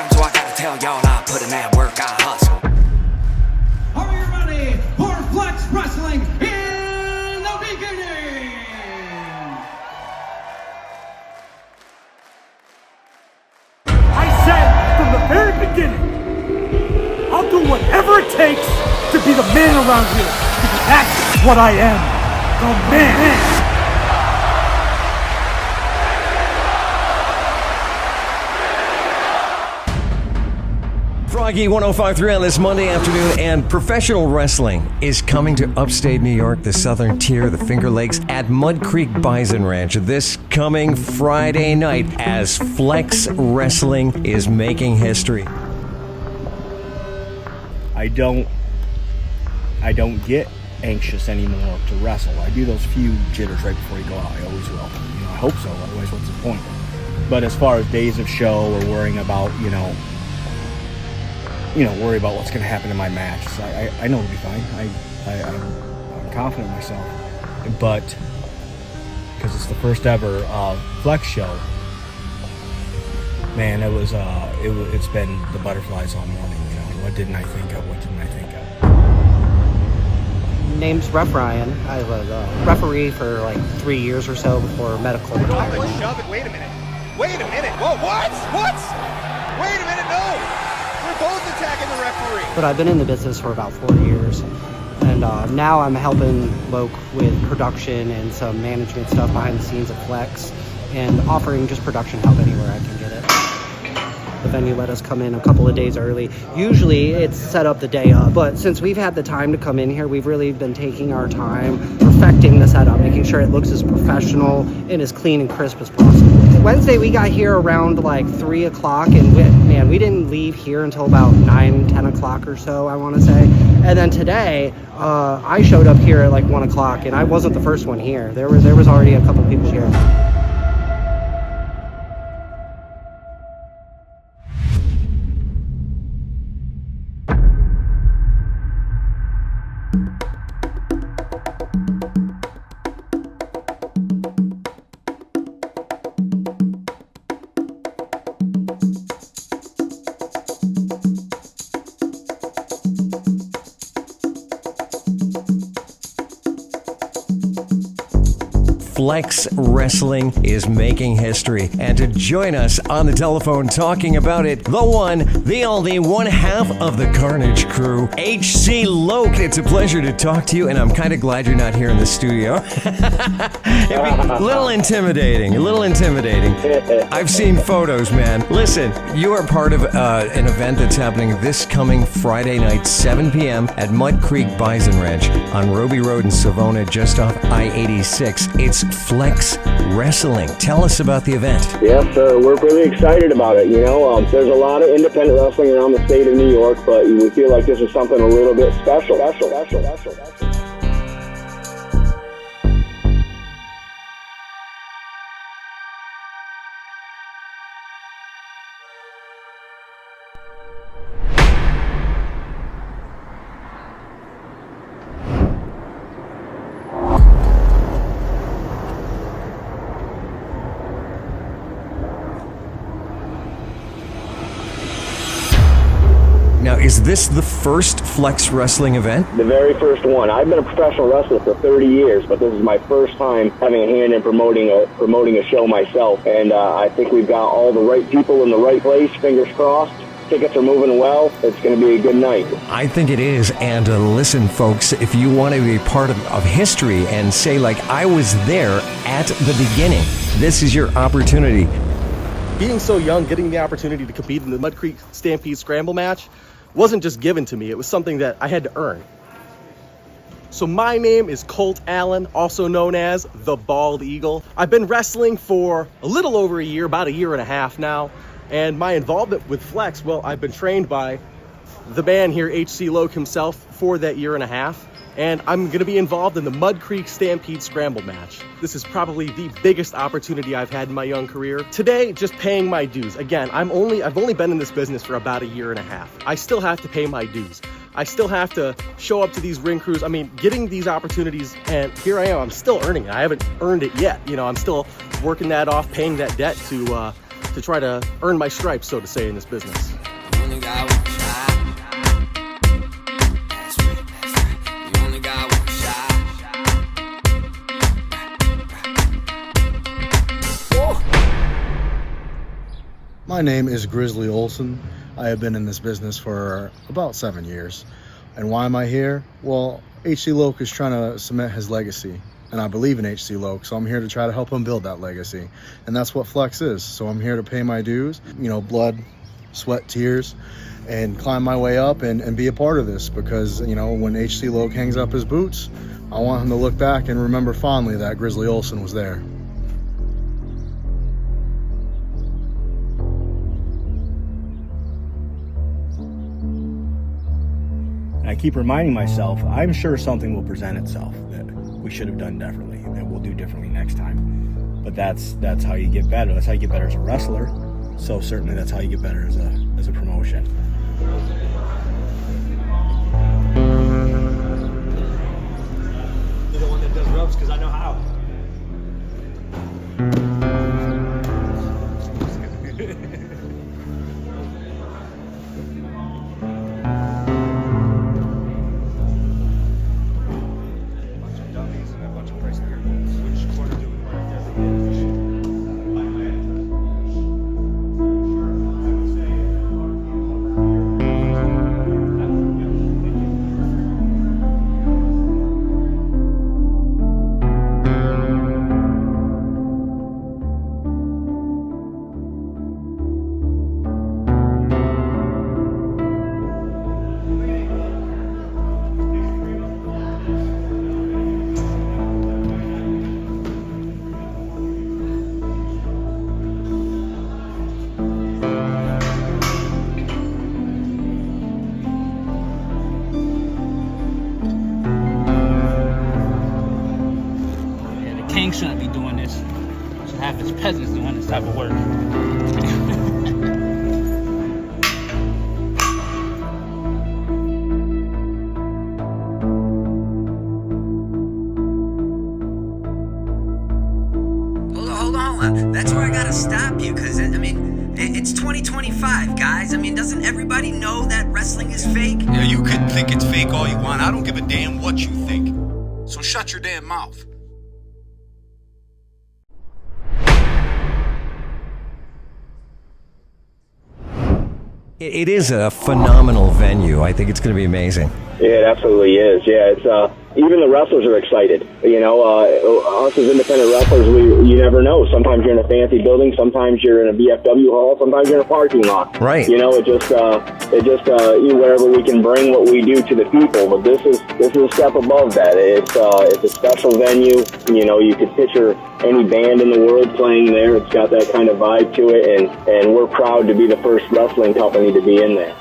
time, so I gotta tell y'all I put in that work, I hustle. Are you ready for Flex Wrestling in the beginning? I said from the very beginning, I'll do whatever it takes to be the man around here, because that's what I am, the man. Froggy 105.3 on this Monday afternoon, and professional wrestling is coming to upstate New York, the southern tier, the Finger Lakes, at Mud Creek Bison Ranch this coming Friday night as Flex Wrestling is making history. I don't get anxious anymore to wrestle. I do those few jitters right before you go out. I always will. I hope so. Otherwise, what's the point? But as far as days of show or worrying about, worry about what's going to happen in my match, I know it'll be fine. I'm confident in myself. But because it's the first ever Flex show, man, it's been the butterflies all morning. What didn't I think of? Name's Ref Ryan. I was a referee for like 3 years or so before medical. Shove it. Wait a minute. Whoa, what? Wait a minute, no. We're both attacking the referee. But I've been in the business for about 4 years. And now I'm helping Loke with production and some management stuff behind the scenes at Flex, and offering just production help anywhere I can get it. The venue let us come in a couple of days early. Usually it's set up the day of, but since we've had the time to come in here, we've really been taking our time perfecting the setup, making sure it looks as professional and as clean and crisp as possible. Wednesday we got here around like 3 o'clock, and we didn't leave here until about 9-10 o'clock or so, I want to say. And then today I showed up here at like 1 o'clock, and I wasn't the first one here. There was already a couple people here. Flex Wrestling is making history. And to join us on the telephone talking about it, the one, the only, one half of the Carnage crew, HC Loke. It's a pleasure to talk to you, and I'm kind of glad you're not here in the studio. It'd be a little intimidating. I've seen photos, man. Listen, you are part of an event that's happening this coming Friday night, 7 p.m. at Mud Creek Bison Ranch on Roby Road in Savona, just off I-86. It's Flex Wrestling. Tell us about the event. Yes, sir. We're really excited about it. There's a lot of independent wrestling around the state of New York, but we feel like this is something a little bit special. Now, is this the first Flex Wrestling event? The very first one. I've been a professional wrestler for 30 years, but this is my first time having a hand in promoting a show myself. And I think we've got all the right people in the right place, fingers crossed. Tickets are moving well. It's going to be a good night. I think it is. And listen, folks, if you want to be part of history and say, like, I was there at the beginning, this is your opportunity. Being so young, getting the opportunity to compete in the Mud Creek Stampede Scramble match wasn't just given to me. It was something that I had to earn. So my name is Colt Allen, also known as the Bald Eagle. I've been wrestling for a little over a year, about a year and a half now. And my involvement with Flex, well, I've been trained by the man here, HC Loke himself, for that year and a half. And I'm gonna be involved in the Mud Creek Stampede Scramble match. This is probably the biggest opportunity I've had in my young career. Today, just paying my dues. Again, I've only been in this business for about a year and a half. I still have to pay my dues. I still have to show up to these ring crews. I mean, getting these opportunities, and here I am, I'm still earning it. I haven't earned it yet. I'm still working that off, paying that debt to to try to earn my stripes, so to say, in this business. Only got one shot. That's right, that's right. You only got one shot. My name is Grizzly Olson. I have been in this business for about 7 years. And why am I here? Well, HC Loc is trying to cement his legacy. And I believe in HC Loc, so I'm here to try to help him build that legacy. And that's what Flex is. So I'm here to pay my dues, you know, blood, sweat, tears, and climb my way up and be a part of this. Because, you know, when HC Loc hangs up his boots, I want him to look back and remember fondly that Grizzly Olson was there. And I keep reminding myself, I'm sure something will present itself that we should have done differently, that we'll do differently next time. But that's how you get better. That's how you get better as a wrestler. So certainly that's how you get better as a promotion. You're the one that does ropes because I know how. King shouldn't be doing this. Should have his peasants doing this type of work. Hold on. That's where I gotta stop you, because, I mean, it's 2025, guys. I mean, doesn't everybody know that wrestling is fake? Yeah, you can think it's fake all you want. I don't give a damn what you think. So shut your damn mouth. It is a phenomenal venue. I think it's going to be amazing. Yeah, it absolutely is. Yeah, it's even the wrestlers are excited. You know, us as independent wrestlers, you never know. Sometimes you're in a fancy building, sometimes you're in a VFW hall, sometimes you're in a parking lot. Right. You know, wherever we can bring what we do to the people. But this is a step above that. It's a special venue. You know, you could picture any band in the world playing there. It's got that kind of vibe to it, and we're proud to be the first wrestling company to be in there.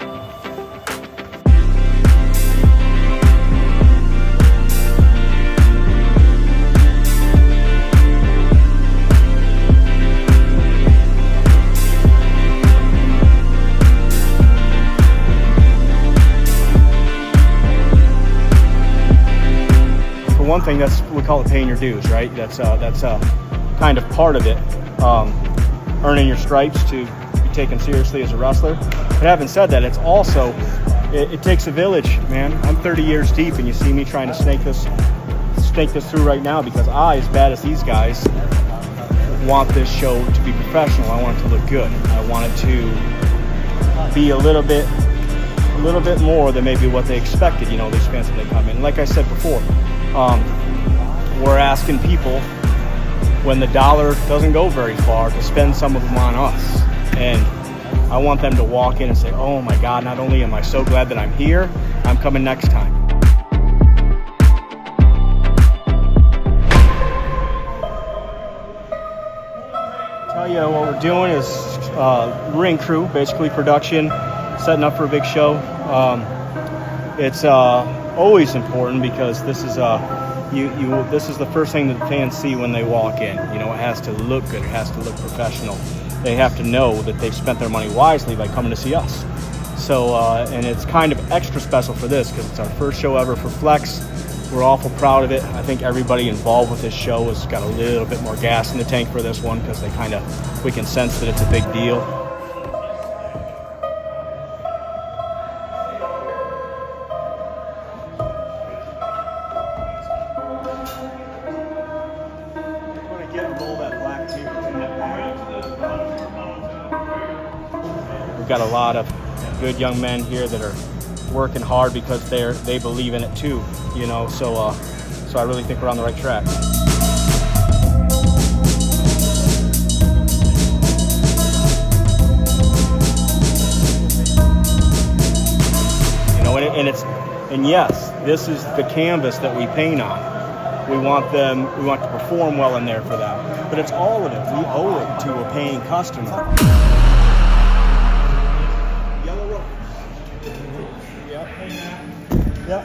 One thing, we call it paying your dues, right? That's kind of part of it. Earning your stripes to be taken seriously as a wrestler. But having said that, it's also it takes a village, man. I'm 30 years deep, and you see me trying to snake this through right now because I, as bad as these guys, want this show to be professional. I want it to look good. I want it to be a little bit more than maybe what they expected. You know, these fans when they come in. Like I said before. We're asking people, when the dollar doesn't go very far, to spend some of them on us. And I want them to walk in and say, oh my God, not only am I so glad that I'm here, I'm coming next time. Tell you what we're doing is ring crew, basically production, setting up for a big show. It's always important because this is this is the first thing that the fans see when they walk in. You know, it has to look good. It has to look professional. They have to know that they've spent their money wisely by coming to see us. So, and it's kind of extra special for this because it's our first show ever for Flex. We're awful proud of it. I think everybody involved with this show has got a little bit more gas in the tank for this one because we can sense that it's a big deal. We've got a lot of good young men here that are working hard because they believe in it too, you know. So I really think we're on the right track. You know, and yes, this is the canvas that we paint on. We want to perform well in there for them. But it's all of it. We owe it to a paying customer. Yep.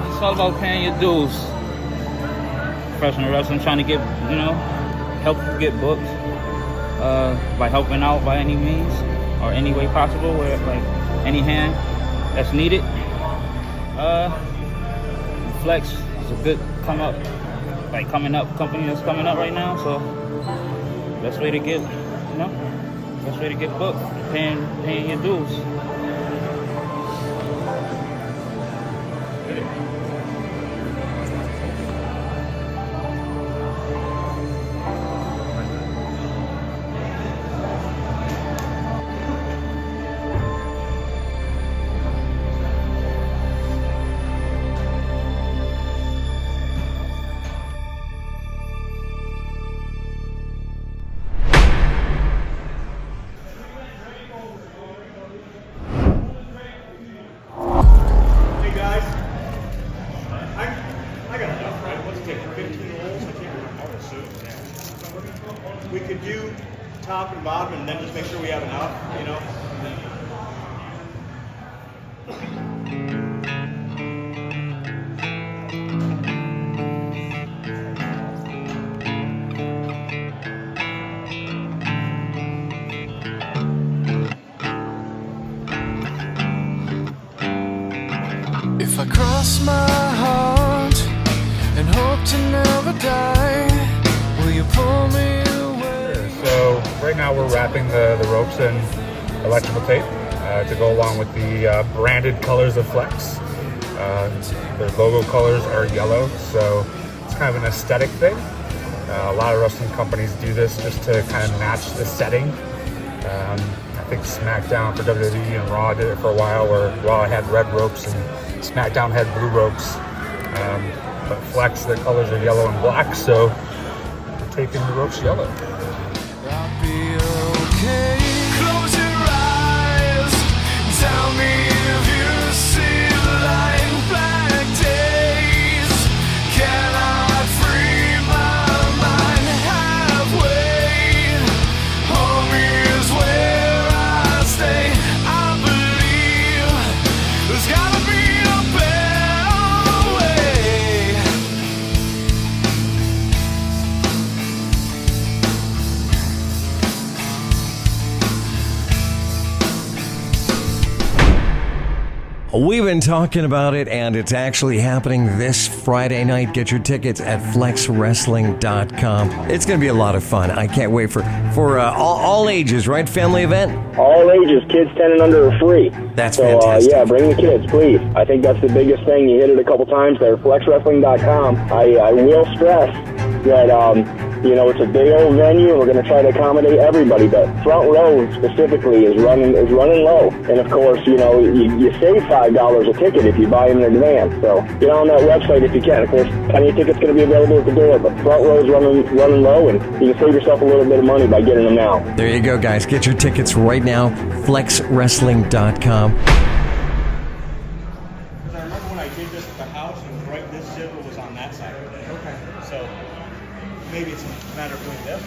It's all about paying your dues. Professional wrestling, trying to get, help you get booked by helping out by any means or any way possible, where any hand that's needed. Flex is a good coming up company that's coming up right now. So best way to get, booked, paying your dues. We could do top and bottom and then just make sure we have enough, If I cross my heart and hope to never die, will you pull me away? So right now we're wrapping the ropes in electrical tape to go along with the branded colors of Flex. Their logo colors are yellow, so it's kind of an aesthetic thing. A lot of wrestling companies do this just to kind of match the setting. I think SmackDown for WWE and Raw did it for a while, where Raw had red ropes and SmackDown had blue ropes. But Flex, the colors are yellow and black, so we're taping the ropes yellow. I'll be okay. Close your eyes. Tell me if you see the light in black days. Can I free my mind halfway? Home is where I stay. I believe there's gotta be a better way. We've been talking about it, and it's actually happening this Friday night. Get your tickets at flexwrestling.com. It's going to be a lot of fun. I can't wait for all ages, right? Family event? All ages, kids 10 and under are free. That's so, fantastic. Yeah, bring the kids, please. I think that's the biggest thing. You hit it a couple times there. Flexwrestling.com. I will stress that, it's a big old venue, and we're going to try to accommodate everybody, but front row specifically is running low. And of course, you save $5 a ticket if you buy them in advance. So get on that website if you can. Of course, plenty of tickets going to be available at the door, but front row is running low, and you can save yourself a little bit of money by getting them now. There you go, guys. Get your tickets right now, flexwrestling.com. Because I remember when I did this at the house, and right this zipper was on that side. Okay. So maybe it's a matter of doing this.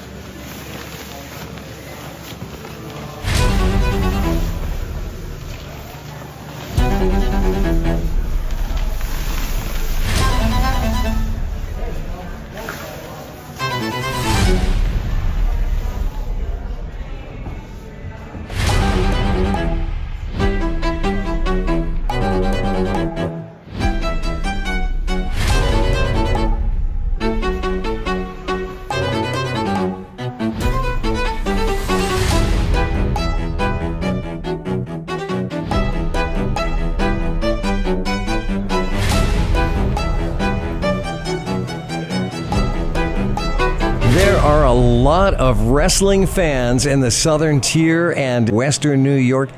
lot of wrestling fans in the Southern Tier and Western New York.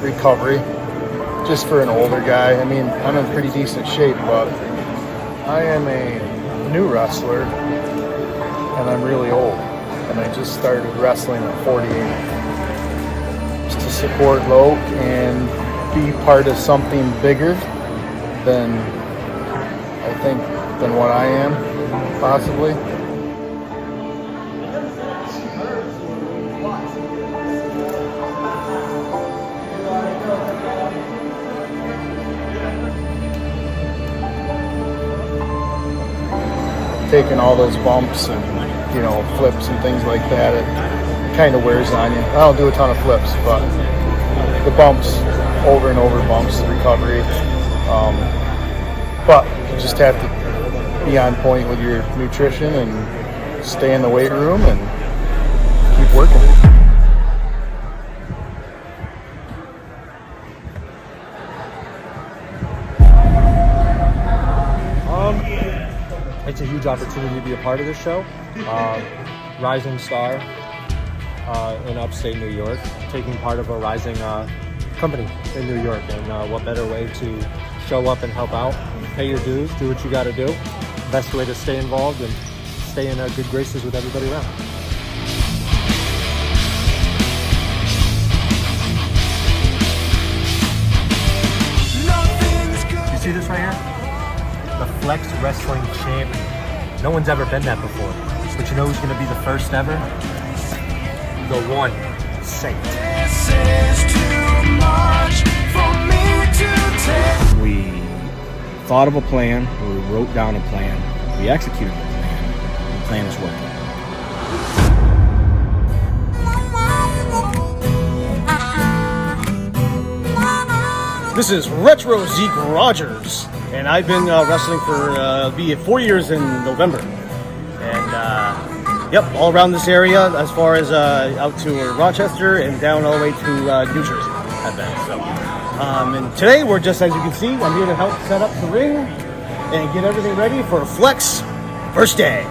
Recovery, just for an older guy. I mean, I'm in pretty decent shape, but I am a new wrestler and I'm really old. And I just started wrestling at 48. Just to support Loke and be part of something bigger than, I think, than what I am, possibly. Taking all those bumps and, you know, flips and things like that, it kind of wears on you. I don't do a ton of flips, but the bumps, over and over bumps, the recovery. But you just have to be on point with your nutrition and stay in the weight room and keep working. It's a huge opportunity to be a part of this show. Rising star in upstate New York, taking part of a rising company in New York, and what better way to show up and help out, pay your dues, do what you got to do. Best way to stay involved and stay in good graces with everybody around. You see this right here? The Flex Wrestling Champion. No one's ever been that before. But you know who's going to be the first ever? The one, Saint. This is too much for me to take. We thought of a plan, we wrote down a plan, we executed the plan. The plan is working. This is Retro Zeke Rogers, and I've been wrestling for be 4 years in November. And yep, all around this area, as far as out to Rochester and down all the way to New Jersey. I've been. So, and today we're just, as you can see, I'm here to help set up the ring and get everything ready for Flex first day.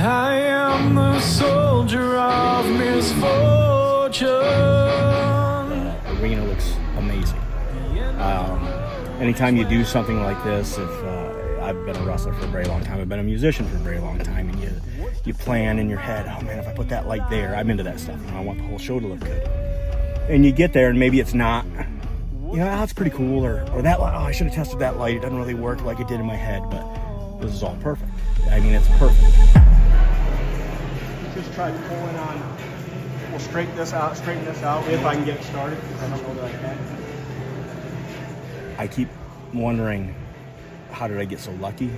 I am the soldier of misfortune. The arena looks amazing. Anytime you do something like this, if I've been a wrestler for a very long time, I've been a musician for a very long time, and you plan in your head, oh man, if I put that light there, I'm into that stuff. You know, I want the whole show to look good. And you get there, and maybe it's not. You know, that's pretty cool, or that light, oh, I should have tested that light. It doesn't really work like it did in my head, but this is all perfect. I mean, it's perfect. Just try pulling on. We'll straighten this out if I can get it started. I don't know that I can. I keep wondering, how did I get so lucky?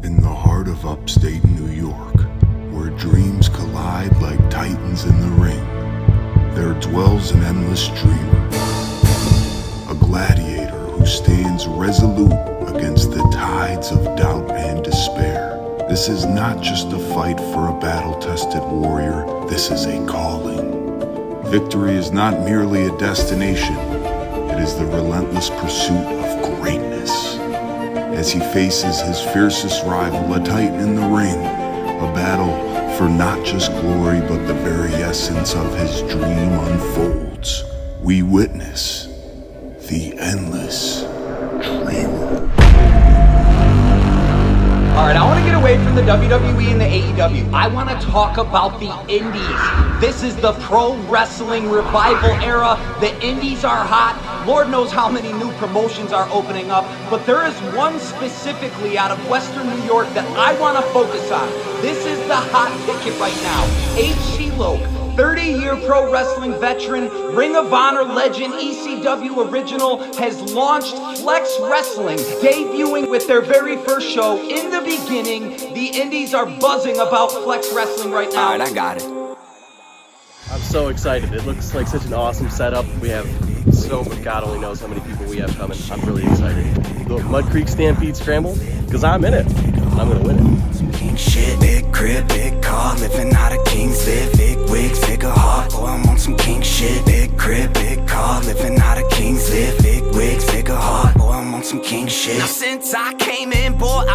In the heart of upstate New York, where dreams collide like titans in the ring, there dwells an endless dreamer, a gladiator who stands resolute against the tides of doubt and despair. This is not just a fight for a battle-tested warrior, this is a calling. Victory is not merely a destination, it is the relentless pursuit of greatness. As he faces his fiercest rival, a titan in the ring, a battle for not just glory, but the very essence of his dream unfolds. We witness the endless dreamer. All right, I want to get away away from the WWE and the AEW. I want to talk about the indies. This is the pro wrestling revival era. The indies are hot. Lord knows how many new promotions are opening up, but there is one specifically out of Western New York that I want to focus on. This is the hot ticket right now. H.C. Loke, 30-year pro wrestling veteran, Ring of Honor legend, ECW original, has launched Flex Wrestling, debuting with their very first show. In the beginning, the indies are buzzing about Flex Wrestling right now. All right, I got it. I'm so excited. It looks like such an awesome setup. We have God only knows how many people we have coming. I'm really excited. The Mud Creek Stampede Scramble, because I'm in it. I'm going to win it. King shit, big crib, big car, living out of Kings live, big wigs, bigger heart, boy, I'm on some king shit. Big crib, big car, living out of Kings live, big wigs, bigger heart, boy, I'm on some king shit. Now since I came in, boy, I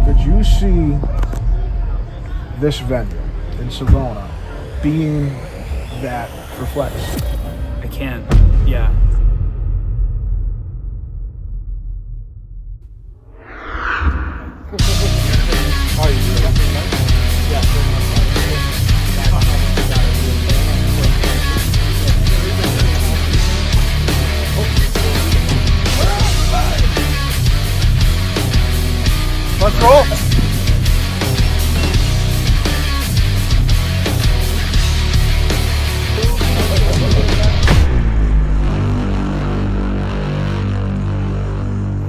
Could you see this venue in Savona being that for Flex? I can, yeah. Let's roll.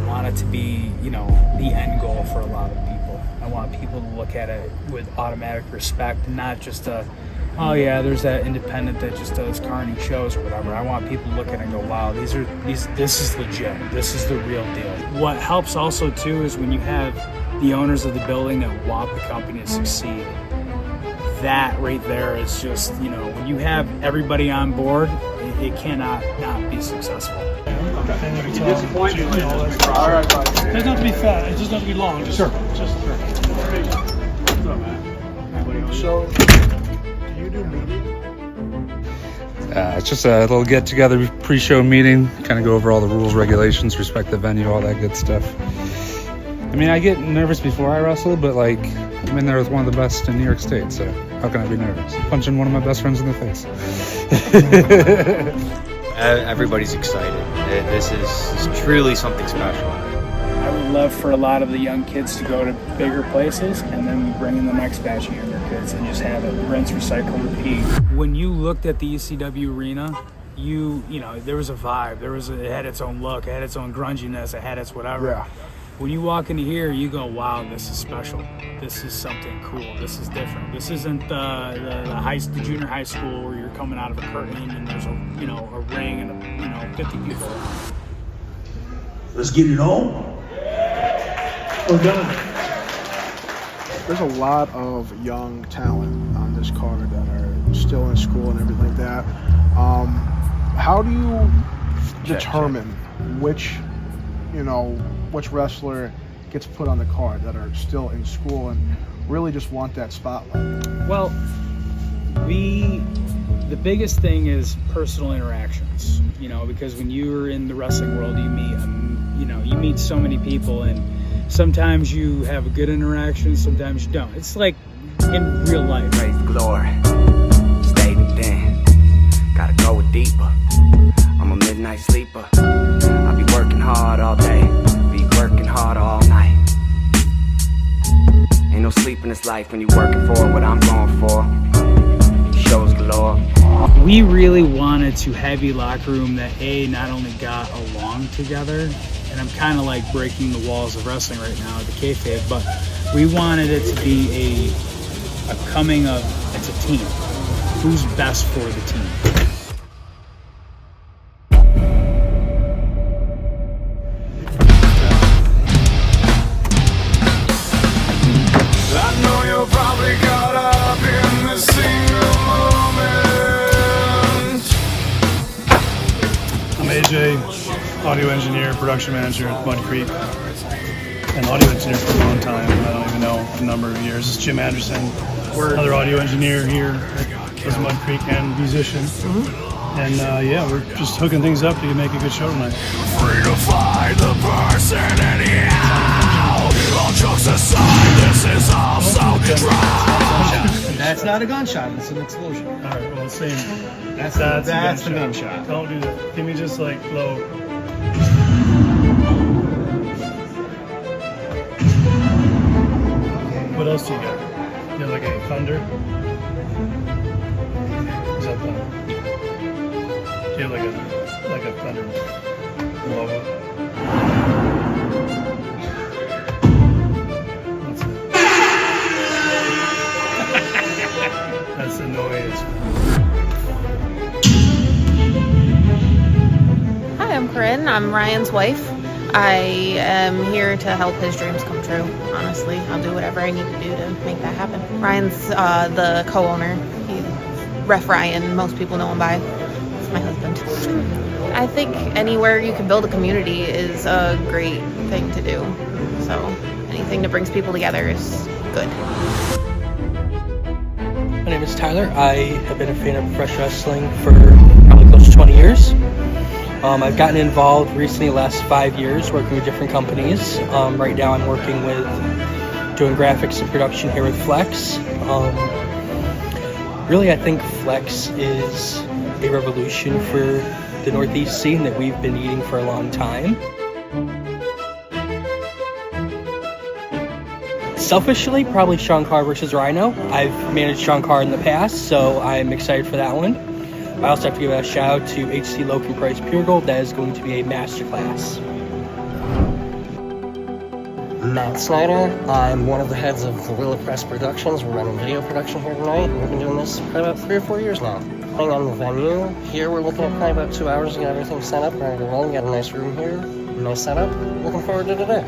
I want it to be, you know, the end goal for a lot of people. I want people to look at it with automatic respect, not just oh yeah, there's that independent that just does carny shows or whatever. I want people to look at it and go, wow, this is legit. This is the real deal. What helps also too is when you have the owners of the building that want the company to succeed. That right there is just, you know, when you have everybody on board, it cannot not be succursuccessful. You disappoint me. All right, it doesn't have to be fat. It doesn't have to be long. Sure. So, do you do meetings? It's just a little get-together pre-show meeting, kind of go over all the rules, regulations, respect the venue, all that good stuff. I mean, I get nervous before I wrestle, but like, I'm in there with one of the best in New York State, so how can I be nervous? Punching one of my best friends in the face. Everybody's excited. This is truly something special. I would love for a lot of the young kids to go to bigger places, and then we bring in the next batch of younger kids and just have it rinse, recycle, repeat. When you looked at the ECW arena, you know, there was a vibe. It had its own look. It had its own grunginess. It had its whatever. Yeah. When you walk into here, you go, wow, this is special. This is something cool. This is different. This isn't the junior high school where you're coming out of a curtain and there's a ring and 50 people. Let's get it on. We're done. There's a lot of young talent on this card that are still in school and everything like that. How do you determine which wrestler gets put on the card that are still in school and really just want that spotlight? Well, the biggest thing is personal interactions, because when you're in the wrestling world, you meet so many people, and sometimes you have a good interaction, sometimes you don't. It's like in real life. Praise the glory. Stayed within. Gotta go deeper. I'm a midnight sleeper. I be working hard all day. Be working hard all night. Ain't no sleep in this life when you working for what I'm going for. Shows galore. We really wanted to have a locker room that not only got along together, and I'm kind of like breaking the walls of wrestling right now, the kayfabe, but we wanted it to be a coming of, it's a team. Who's best for the team? I know you're probably caught up in the single moment. I'm AJ, audio engineer, production manager at Mud Creek, and audio engineer for a long time. I don't even know the number of years. This is Jim Anderson, another audio engineer here at Mud Creek and musician. And we're just hooking things up to make a good show tonight. Free to find the person anyhow. Jokes aside, this is all so dry. That's not a gunshot. It's an explosion. All right, well, same. That's the the gunshot. Don't do that. Give me just like low. What else do you got? You have like a thunder? Is that thunder? Do you have like a thunder logo? What's it? That's the noise. Hi, I'm Corinne. I'm Ryan's wife. I am here to help his dreams come true, honestly. I'll do whatever I need to do to make that happen. Ryan's the co-owner. Ref Ryan, most people know him by. It's my husband. I think anywhere you can build a community is a great thing to do. So anything that brings people together is good. My name is Tyler. I have been a fan of professional wrestling for probably close to 20 years. I've gotten involved recently the last 5 years working with different companies. Right now I'm working with doing graphics and production here with Flex. Really I think Flex is a revolution for the Northeast scene that we've been needing for a long time. Selfishly, probably Sean Carr versus Rhino. I've managed Sean Carr in the past, so I'm excited for that one. I also have to give a shout out to HC Loken Price Pure Gold. That is going to be a masterclass. Matt Snyder. I'm one of the heads of Gorilla Press Productions. We're running video production here tonight. We've been doing this for about 3 or 4 years now. Playing on the venue. Here we're looking at probably about 2 hours to get everything set up, ready to roll. We got a nice room here, nice setup. Looking forward to today.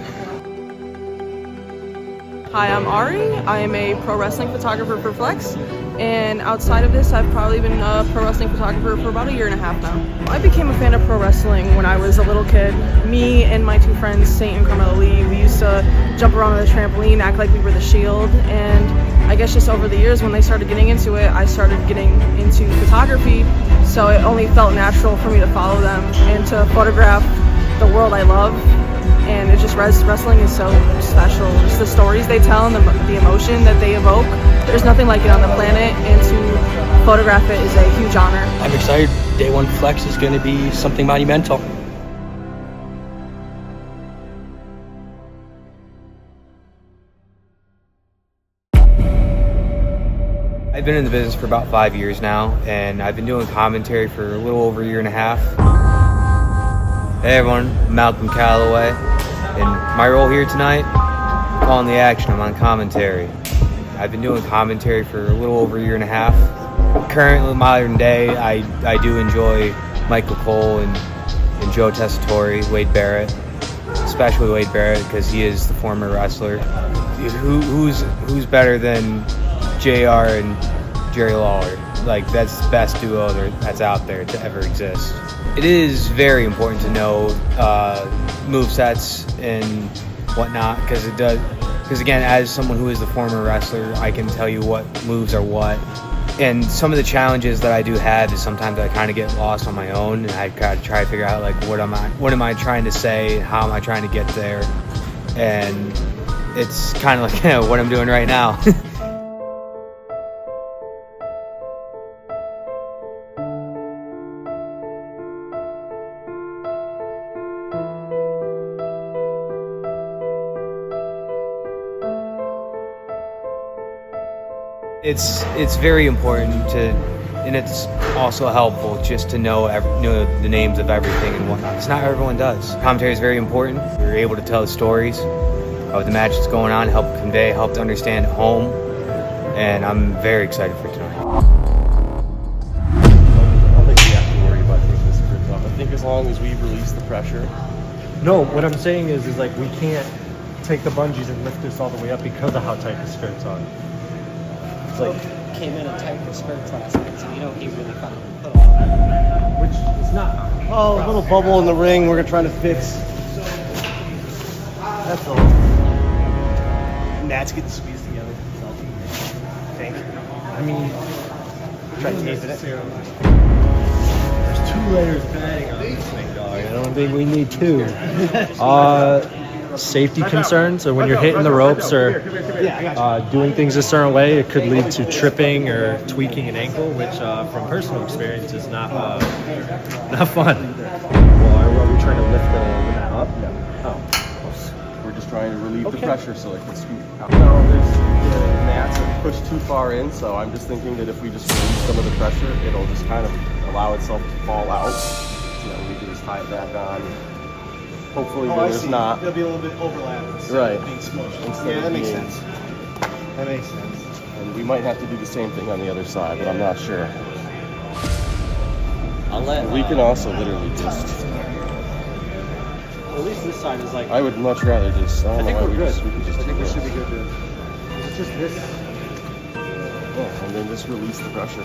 Hi, I'm Ari. I am a pro wrestling photographer for Flex. And outside of this, I've probably been a pro wrestling photographer for about 1.5 years now. I became a fan of pro wrestling when I was a little kid. Me and my 2 friends, Saint and Carmella Lee, we used to jump around on the trampoline, act like we were the Shield. And I guess just over the years when they started getting into it, I started getting into photography. So it only felt natural for me to follow them and to photograph the world I love. And it just, wrestling is so special. Just the stories they tell and the emotion that they evoke. There's nothing like it on the planet, and to photograph it is a huge honor. I'm excited. Day 1 Flex is going to be something monumental. I've been in the business for about 5 years now, and I've been doing commentary for a little over 1.5 years. Hey everyone, I'm Malcolm Calloway, and my role here tonight, calling the action. I'm on commentary. I've been doing commentary for a little over 1.5 years. Currently, modern day, I do enjoy Michael Cole and Joe Tessitore, Wade Barrett, especially Wade Barrett because he is the former wrestler. Who's better than JR and Jerry Lawler? Like, that's the best duo that's out there to ever exist. It is very important to know movesets and whatnot because it does. Because again, as someone who is the former wrestler, I can tell you what moves are what. And some of the challenges that I do have is sometimes I kind of get lost on my own, and I kind of try to figure out like what am I trying to say, how am I trying to get there, and it's kind of like what I'm doing right now. It's very important to, and it's also helpful just to know the names of everything and whatnot. It's not everyone does. Commentary is very important. You're able to tell the stories of the match that's going on, help convey, help to understand at home, and I'm very excited for tonight. I don't think we have to worry about taking this script off. I think as long as we release the pressure. No, what I'm saying is like we can't take the bungees and lift this all the way up because of how tight the skirt's on. Like, came in and tightened the skirts last night, so you know he really found it. Which is not. Oh, a little bubble in the ring we're trying to fix. That's all. Matt's getting squeezed together. Thank you. I mean, try to tape it. There's 2 layers of padding on this thing, dog. I don't think we need 2. safety concerns, or when you're hitting the ropes or doing things a certain way, it could lead to tripping or tweaking an ankle, which from personal experience is not fun. Well, are we trying to lift the mat up? Oh. We're just trying to relieve the pressure so it can scoot out. No, the mats are pushed too far in, so I'm just thinking that if we just release some of the pressure, it'll just kind of allow itself to fall out. We can just tie it back on. Hopefully there's not. There'll be a little bit overlapping. Right. Yeah, that makes sense. That makes sense. And we might have to do the same thing on the other side, but I'm not sure. We can also literally just. At least this side is like. I would much rather just. I think we're good. We could just I think do we this. should be good to. It's just this. Yeah, and then just release the pressure.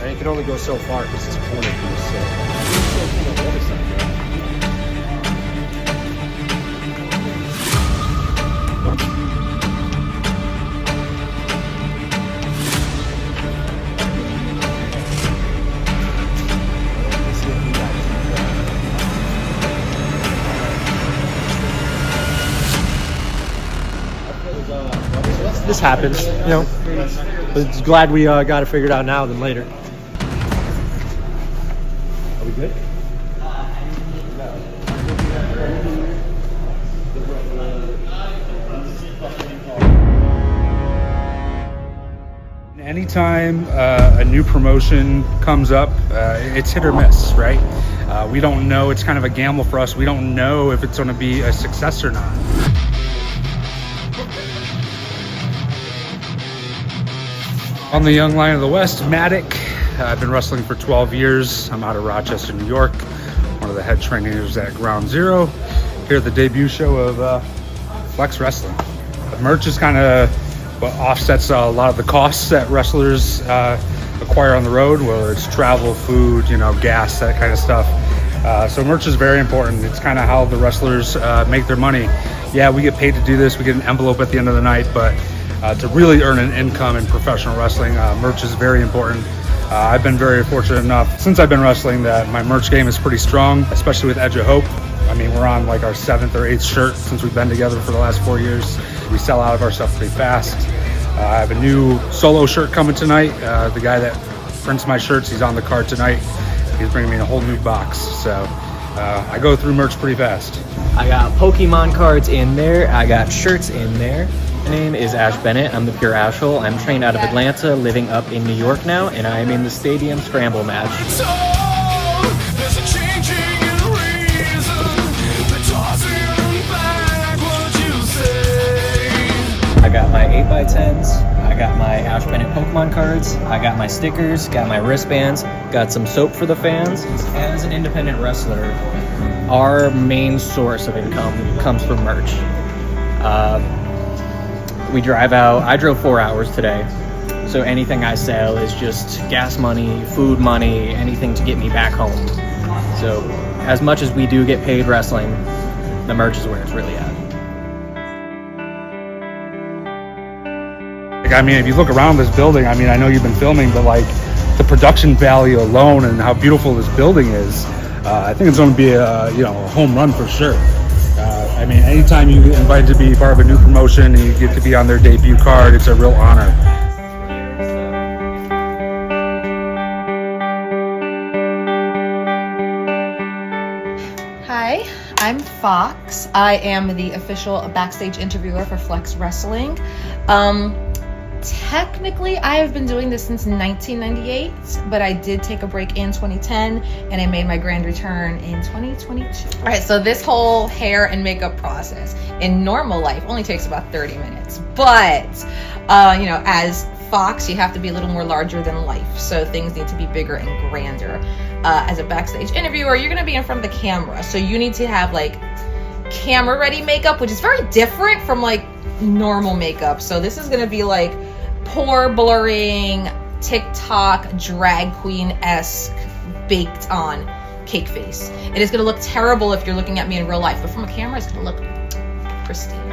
And you can only go so far because it's corner piece. So. Same thing on the other side. This happens, you know. But glad we got it figured out now than later. Are we good? Anytime a new promotion comes up, it's hit or miss, right? We don't know. It's kind of a gamble for us. We don't know if it's going to be a success or not. On the Young Lion of the West, Matic. I've been wrestling for 12 years. I'm out of Rochester, New York. One of the head trainers at Ground Zero. Here at the debut show of Flex Wrestling. The merch is kind of what offsets a lot of the costs that wrestlers acquire on the road, whether it's travel, food, gas, that kind of stuff. So merch is very important. It's kind of how the wrestlers make their money. Yeah, we get paid to do this. We get an envelope at the end of the night, but to really earn an income in professional wrestling, merch is very important. I've been very fortunate enough since I've been wrestling that my merch game is pretty strong, especially with Edge of Hope. I mean, we're on like our 7th or 8th shirt since we've been together for the last 4 years. We sell out of our stuff pretty fast. I have a new solo shirt coming tonight. The guy that prints my shirts, he's on the card tonight. He's bringing me a whole new box. So I go through merch pretty fast. I got Pokemon cards in there. I got shirts in there. My name is Ash Bennett. I'm the Pure Ashhole. I'm trained out of Atlanta, living up in New York now, and I am in the Stadium Scramble match. I got my 8x10s. I got my Ash Bennett Pokemon cards. I got my stickers, got my wristbands, got some soap for the fans. As an independent wrestler, our main source of income comes from merch. We drive out. I drove 4 hours today, so anything I sell is just gas money, food money, anything to get me back home. So as much as we do get paid wrestling, the merch is where it's really at. I mean, if you look around this building, I mean, I know you've been filming, but like the production value alone and how beautiful this building is, I think it's going to be a home run for sure. I mean, anytime you get invited to be part of a new promotion and you get to be on their debut card, it's a real honor. Hi, I'm Fox. I am the official backstage interviewer for Flex Wrestling. Technically, I have been doing this since 1998, but I did take a break in 2010, and I made my grand return in 2022. All right, so this whole hair and makeup process in normal life only takes about 30 minutes. But, as Fox, you have to be a little more larger than life, so things need to be bigger and grander. As a backstage interviewer, you're gonna be in front of the camera, so you need to have like camera-ready makeup, which is very different from like normal makeup. So this is gonna be like pore blurring, TikTok drag queen-esque baked on cake face. It is gonna look terrible if you're looking at me in real life, but from a camera it's gonna look pristine.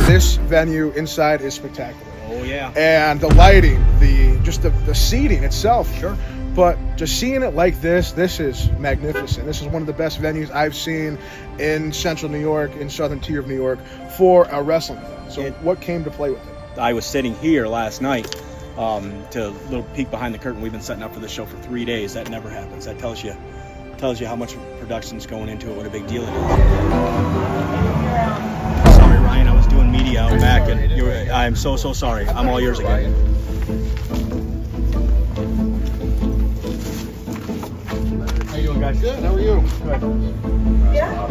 This venue inside is spectacular. Oh yeah. And the lighting, the seating itself. Sure. But just seeing it like this is magnificent. This is one of the best venues I've seen in Central New York, in Southern Tier of New York, for a wrestling event. So what came to play with it? I was sitting here last night to a little peek behind the curtain. We've been setting up for this show for 3 days. That never happens. That tells you how much production's going into it, what a big deal it is. Sorry, Ryan, I was doing media out back, and I'm so sorry. I'm all yours again. How you doing, guys? Good. How are you? Good. Yeah.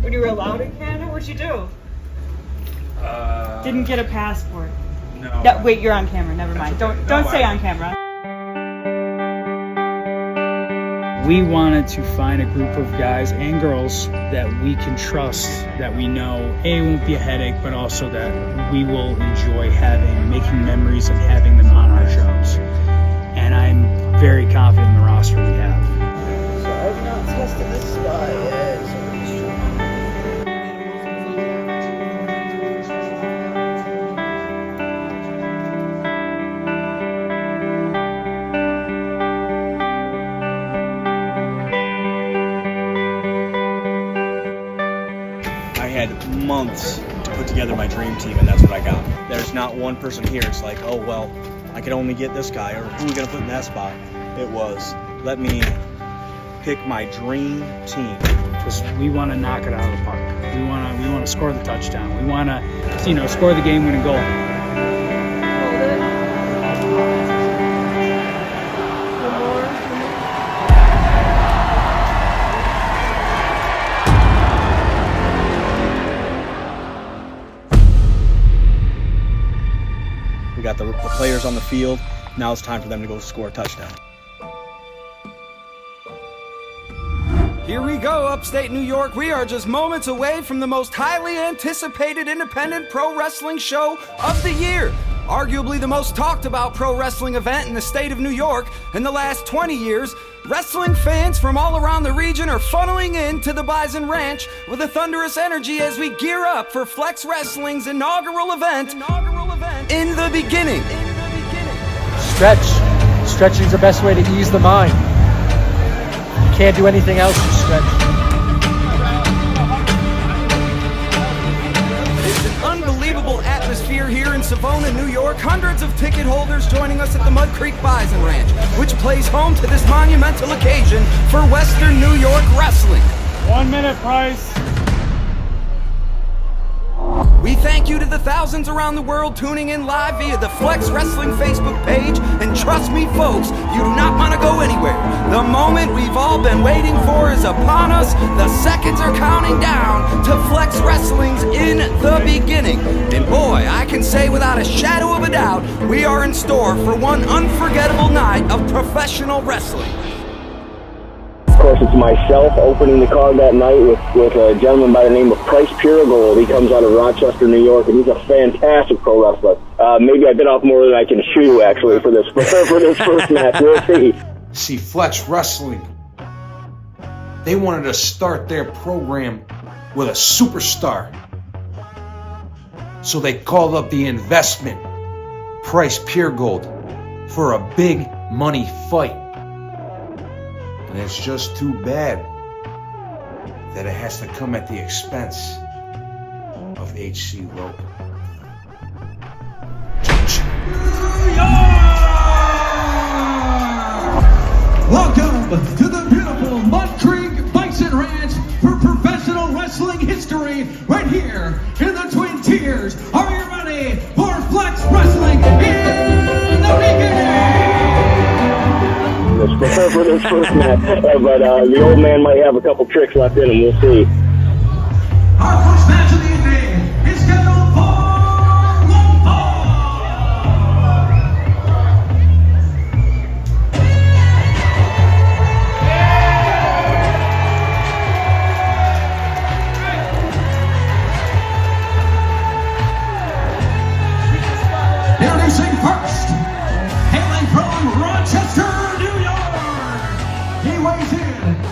When you were allowed in Canada, what'd you do? Didn't get a passport. No. Wait, you're on camera. Never mind. Don't stay on camera. We wanted to find a group of guys and girls that we can trust, that we know won't be a headache, but also that we will enjoy making memories and having them on our shows. And I'm very confident in the roster we have. So I've not tested this spot yet. Months to put together my dream team, and that's what I got. There's not one person here it's like, oh well, I could only get this guy, or who are we gonna put in that spot? It was, let me pick my dream team. Because we want to knock it out of the park. We want to score the touchdown. We want to, score the game-winning goal. We got the players on the field. Now it's time for them to go score a touchdown. Here we go, upstate New York. We are just moments away from the most highly anticipated independent pro wrestling show of the year. Arguably the most talked about pro wrestling event in the state of New York in the last 20 years. Wrestling fans from all around the region are funneling into the Bison Ranch with a thunderous energy as we gear up for Flex Wrestling's inaugural event, In the Beginning. Stretch. Stretching's the best way to ease the mind. You can't do anything else to stretch. It's an unbelievable atmosphere here in Savona, New York. Hundreds of ticket holders joining us at the Mud Creek Bison Ranch, which plays home to this monumental occasion for Western New York wrestling. 1 minute, Price. We thank you to the thousands around the world tuning in live via the Flex Wrestling Facebook page, and trust me folks, you do not want to go anywhere. The moment we've all been waiting for is upon us. The seconds are counting down to Flex Wrestling's In the Beginning. And boy, I can say without a shadow of a doubt, we are in store for one unforgettable night of professional wrestling. Of course, it's myself opening the card that night with a gentleman by the name of Price Puregold. He comes out of Rochester, New York, and he's a fantastic pro wrestler. Maybe I bit off more than I can chew, actually, for this first match. We'll see. See, Flex Wrestling, they wanted to start their program with a superstar. So they called up the investment, Price Puregold, for a big money fight. And it's just too bad that it has to come at the expense of H.C. Logan. Welcome to the beautiful Mud Creek Bison Ranch for professional wrestling history, right here in the Twin Tiers. Are you ready for Flex Wrestling in the Beginning? Prepare for this first match, but the old man might have a couple tricks left in him. We'll see. Our first match of the evening is scheduled for one fall. Introducing first, hailing from Rochester, New York. He weighs in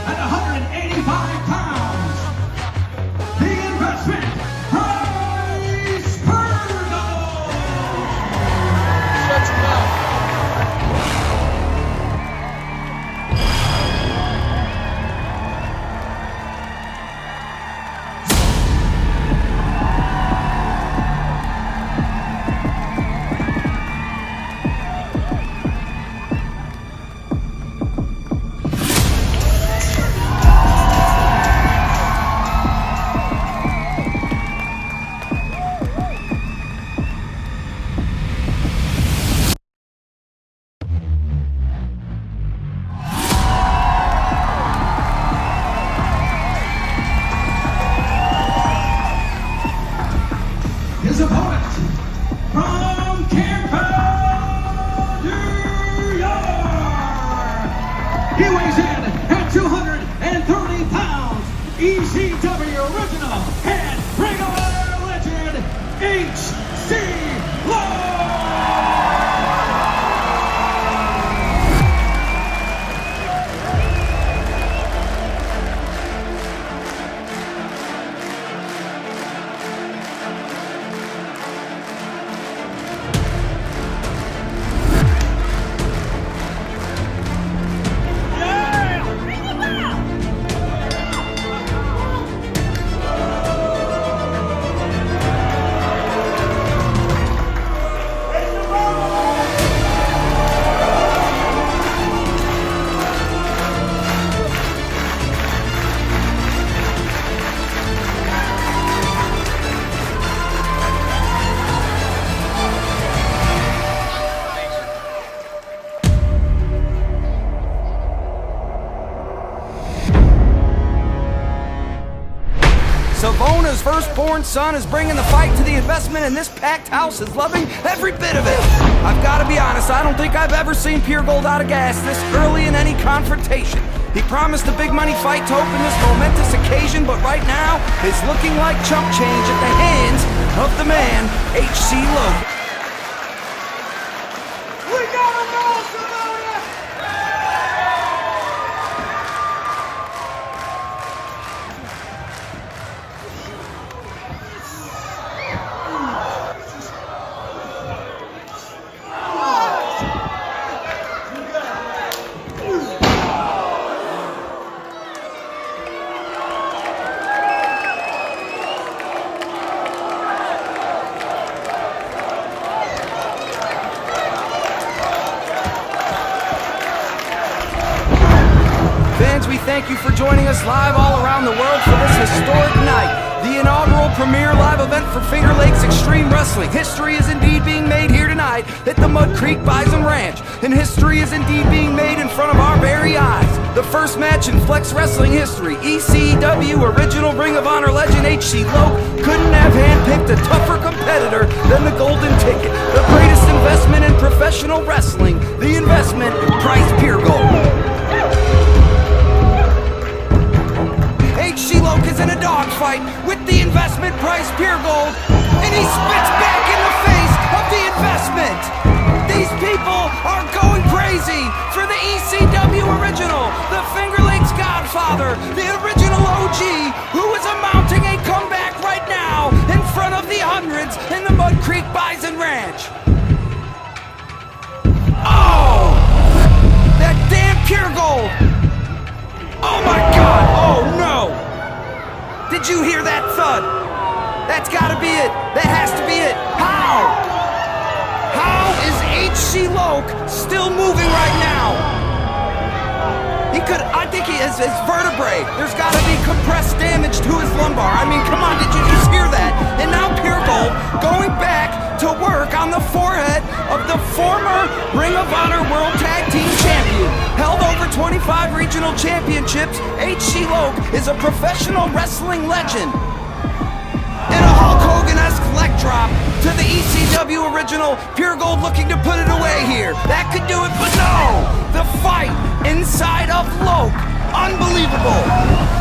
at 185 pounds. The firstborn son is bringing the fight to the investment, and this packed house is loving every bit of it. I've got to be honest, I don't think I've ever seen Pure Gold out of gas this early in any confrontation. He promised a big money fight to open this momentous occasion, but right now, it's looking like chump change at the hands of the man, H.C. Logan. We gotta go, Samaria! Fans, we thank you for joining us live all around the world for this historic night, the inaugural premier live event for Finger Lakes Extreme Wrestling. History is indeed being made here tonight at the Mud Creek Bison Ranch, and history is indeed being made in front of our very eyes. The first match in Flex Wrestling history, ECW original Ring of Honor legend H.C. Loke couldn't have handpicked a tougher competitor than the Golden Ticket. The greatest investment in professional wrestling, the investment, Price Pure Gold. H.C. Loke is in a dogfight with the investment Price Pure Gold, and he spits back in the face of the investment. These people are going crazy for the ECW original, the Finger Lakes Godfather, the original OG, who is mounting a comeback right now in front of the hundreds in the Mud Creek Bison Ranch. Oh! That damn Pure Gold! Oh my God! Oh no! Did you hear that thud? That's gotta be it. That has to be it. How? How is H.C. Loke still moving right now? I think he has his vertebrae. There's gotta be compressed damage to his lumbar. I mean, come on, did you just hear that? And now Pure Gold going back to work on the forehead of the former Ring of Honor World Tag Team Champion. Held over 25 regional championships, H.C. Loke is a professional wrestling legend. And a Hulk Hogan-esque leg drop to the ECW original, Pure Gold looking to put it away here. That could do it, but no! The fight inside of Loke, unbelievable!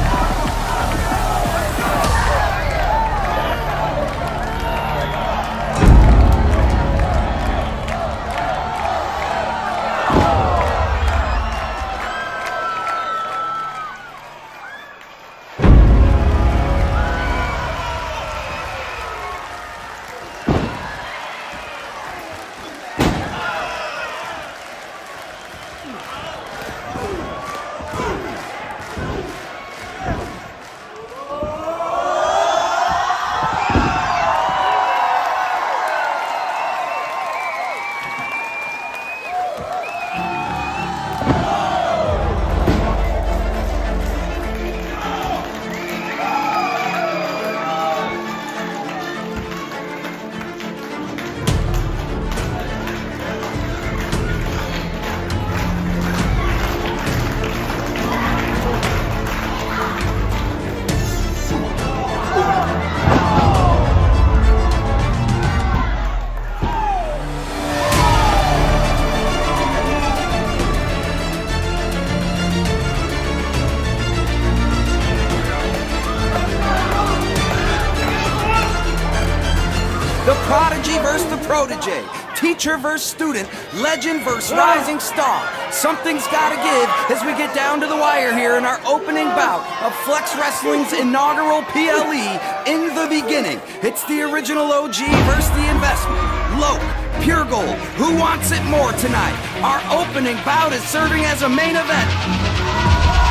The prodigy versus the protege, teacher versus student, legend versus rising star. Something's gotta give as we get down to the wire here in our opening bout of Flex Wrestling's inaugural PLE in the beginning. It's the original OG versus the investment. Loke, Pure Gold, who wants it more tonight? Our opening bout is serving as a main event.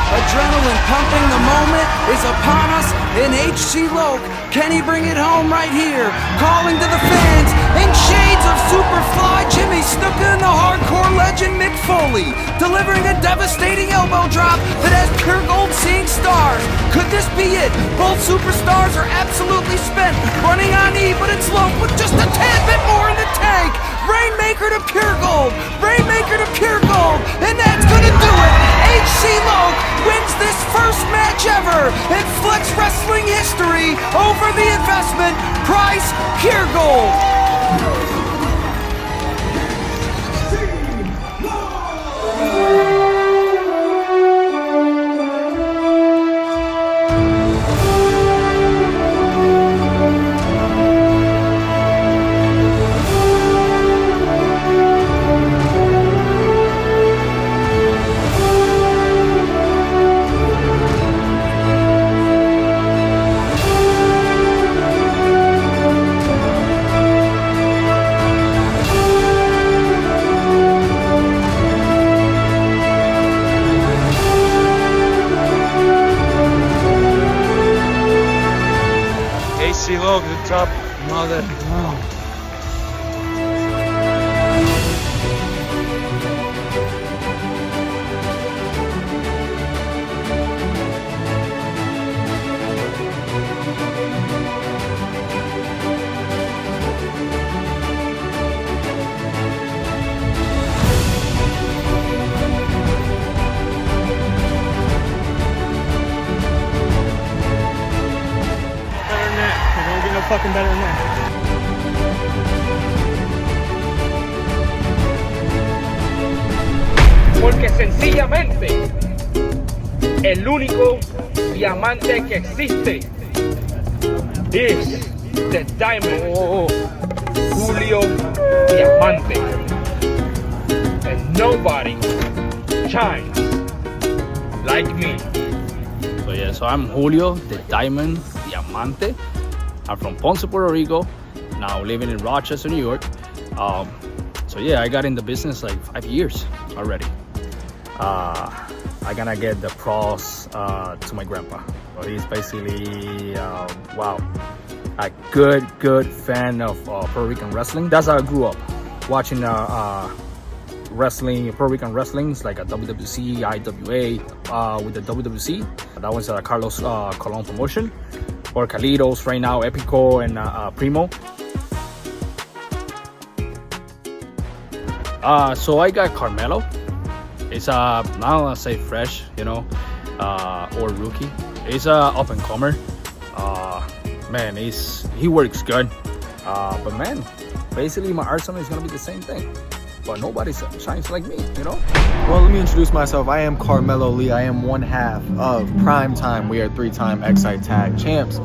Adrenaline pumping, the moment is upon us, and H.C. Loke, can he bring it home right here? Calling to the fans, in shades of Superfly, Jimmy Snuka and the hardcore legend Mick Foley, delivering a devastating elbow drop that has Pure Gold seeing stars. Could this be it? Both superstars are absolutely spent, running on E, but it's Loke with just a tad bit more in the tank. Rainmaker to Pure Gold, Rainmaker to Pure Gold, and that's gonna do it. H.C. Loke wins this first match ever in Flex Wrestling history over the investment, Price Pure Gold. AC-Loc, the top mother. Fucking better than that. Porque sencillamente el único diamante que existe es the Diamond Julio Diamante, and nobody shines like me. So yeah, so I'm Julio, the Diamond Diamante. I'm from Ponce, Puerto Rico, now living in Rochester, New York. So yeah, I got in the business like 5 years already. I gonna get the pros to my grandpa. So he's basically, wow, a good fan of Puerto Rican wrestling. That's how I grew up, watching wrestling, Puerto Rican wrestling, like a WWC, IWA, with the WWC. That was a Carlos Colon promotion. Or Calidos right now, Epico and Primo. So I got Carmelo. It's I don't want to say fresh, you know, or rookie. He's a up and comer. Man, he works good. But man, basically my arsenal is gonna be the same thing. But nobody shines like me, you know? Well, let me introduce myself. I am Carmelo Lee. I am one half of Prime Time. We are 3-time Excite Tag champs.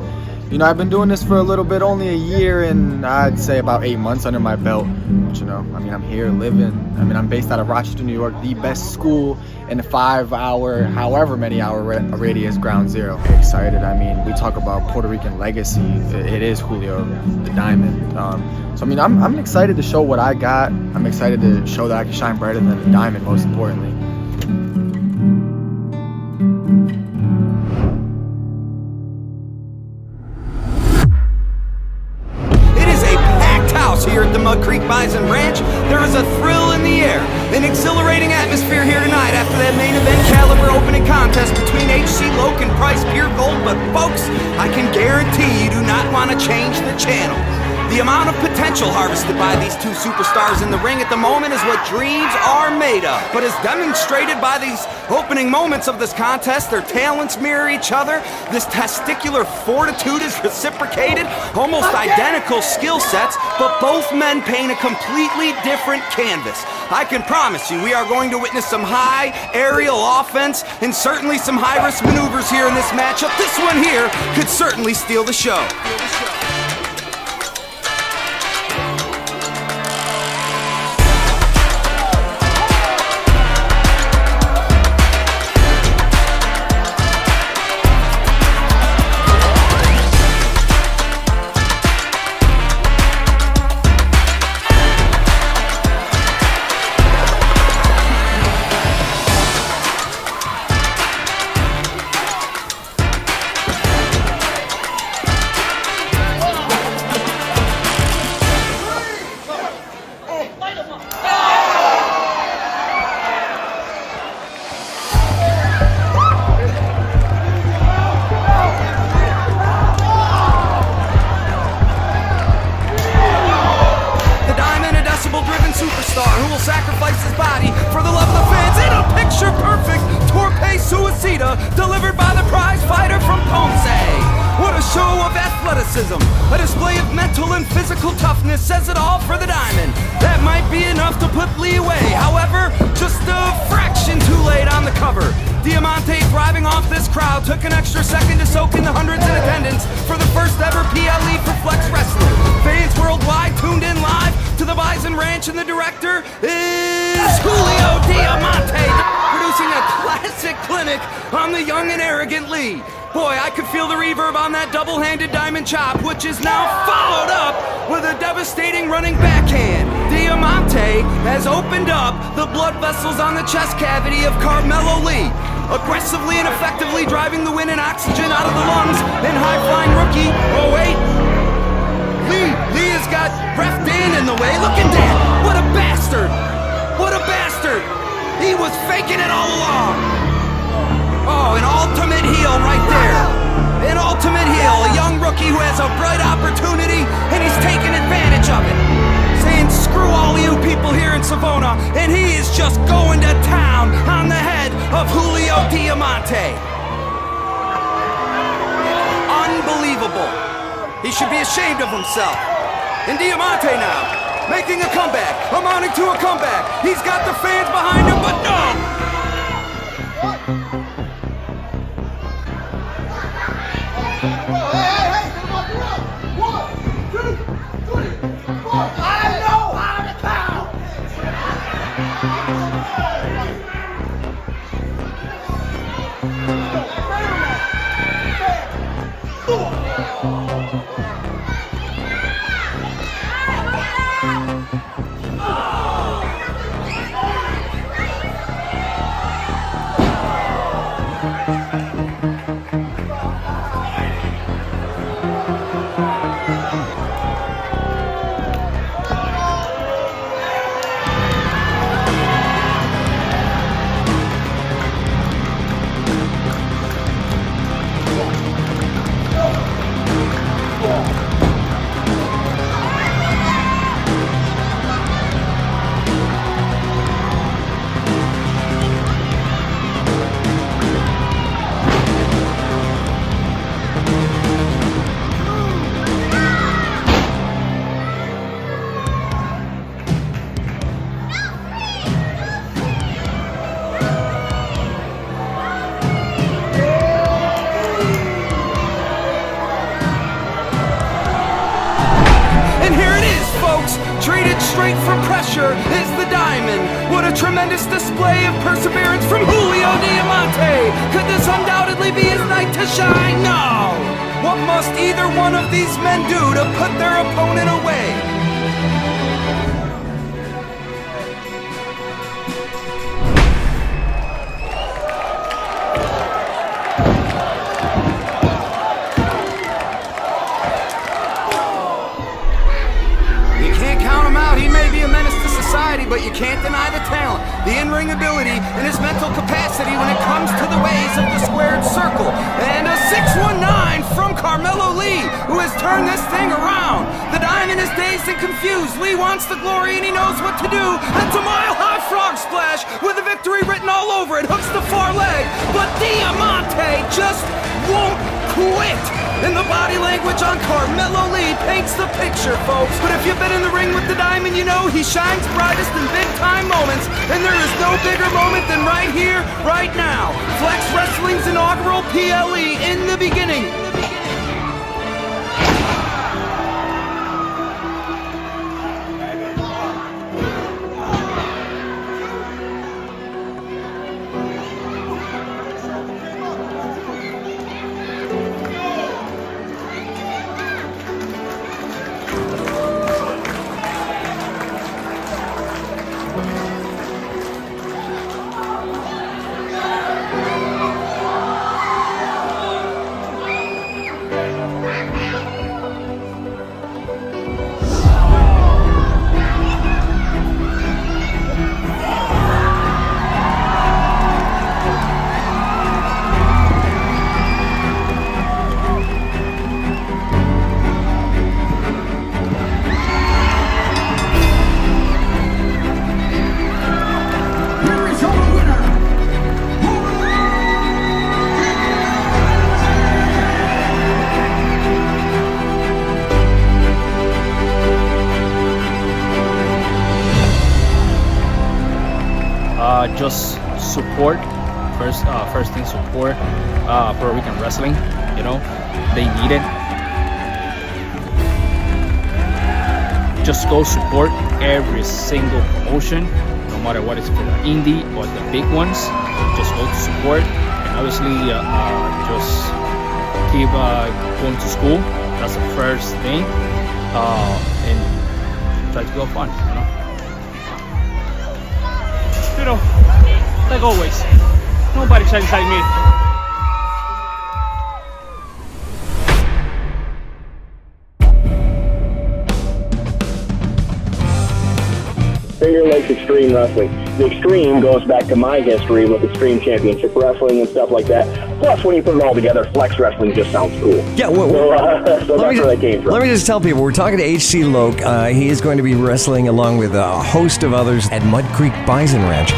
You know, I've been doing this for a little bit, only a year and I'd say about 8 months under my belt. But you know, I mean, I'm here living. I mean, I'm based out of Rochester, New York, the best school in the 5-hour, however many hour radius, ground zero. Excited. I mean, we talk about Puerto Rican legacy. It is Julio, the Diamond. So I mean, I'm excited to show what I got. I'm excited to show that I can shine brighter than the Diamond, most importantly. Here at the Mud Creek Bison Ranch, there is a thrill in the air, an exhilarating atmosphere here tonight after that main event caliber opening contest between AC-Loc and Price Pure Gold. But folks, I can guarantee you do not want to change the channel. The amount of potential harvested by these two superstars in the ring at the moment is what dreams are made of. But as demonstrated by these opening moments of this contest, their talents mirror each other, this testicular fortitude is reciprocated, almost identical skill sets, but both men paint a completely different canvas. I can promise you we are going to witness some high aerial offense and certainly some high-risk maneuvers here in this matchup. This one here could certainly steal the show. Sacrifice his body for the love of the fans in a picture-perfect Torpe Suicida delivered by the prize fighter from Ponce. What a show of athleticism! A display of mental and physical toughness says it all for the Diamond. That might be enough to put Lee away. However, just a fraction too late on the cover. Diamante, thriving off this crowd, took an extra second to soak in the hundreds in attendance for the first ever PLE for Flex Wrestling. Fans worldwide tuned in live to the Bison Ranch, and the director is Julio Diamante, producing a classic clinic on the young and arrogant Lee. Boy, I could feel the reverb on that double-handed diamond chop, which is now followed up with a devastating running backhand. Diamante has opened up the blood vessels on the chest cavity of Carmelo Lee, aggressively and effectively driving the wind and oxygen out of the lungs. And high-flying rookie, oh wait, Lee has got Ref Dan in the way. Look at Dan, what a bastard! What a bastard! He was faking it all along. Oh, an ultimate heel right there. An ultimate heel, a young rookie who has a bright opportunity, and he's taking advantage of it. Saying, screw all you people here in Savona, and he is just going to town on the head of Julio Diamante. Unbelievable. He should be ashamed of himself. And Diamante now, making a comeback, amounting to a comeback. He's got the fans behind him, but no! Traded straight from pressure is the Diamond. What a tremendous display of perseverance from Julio Diamante. Could this undoubtedly be his night to shine? No! What must either one of these men do to put their opponent away? But you can't deny the talent, the in-ring ability, and his mental capacity when it comes to the ways of the squared circle. And a 619 from Carmelo Lee, who has turned this thing around. The Diamond is dazed and confused. Lee wants the glory and he knows what to do. That's a mile-high frog splash with a victory written all over it. Hooks the far leg, but Diamante just won't quit. And the body language on Carmelo Lee paints the picture, folks. But if you've been in the ring with the Diamond, you know he shines brightest in big-time moments. And there is no bigger moment than right here, right now. Flex Wrestling's inaugural PLE in the beginning. just support. First thing, support Puerto Rican wrestling. You know, they need it. Just go support every single promotion, no matter what it's for the indie or the big ones. Just go to support, and obviously just keep going to school. That's the first thing, and try to go fun. You know, like always, nobody shines like me. Finger Lakes Extreme Wrestling. The Extreme goes back to my history with Extreme Championship Wrestling and stuff like that. Plus, when you put it all together, Flex Wrestling just sounds cool. Yeah, so that's where that came from. Let me just tell people, we're talking to HC Loc. He is going to be wrestling along with a host of others at Mud Creek Bison Ranch.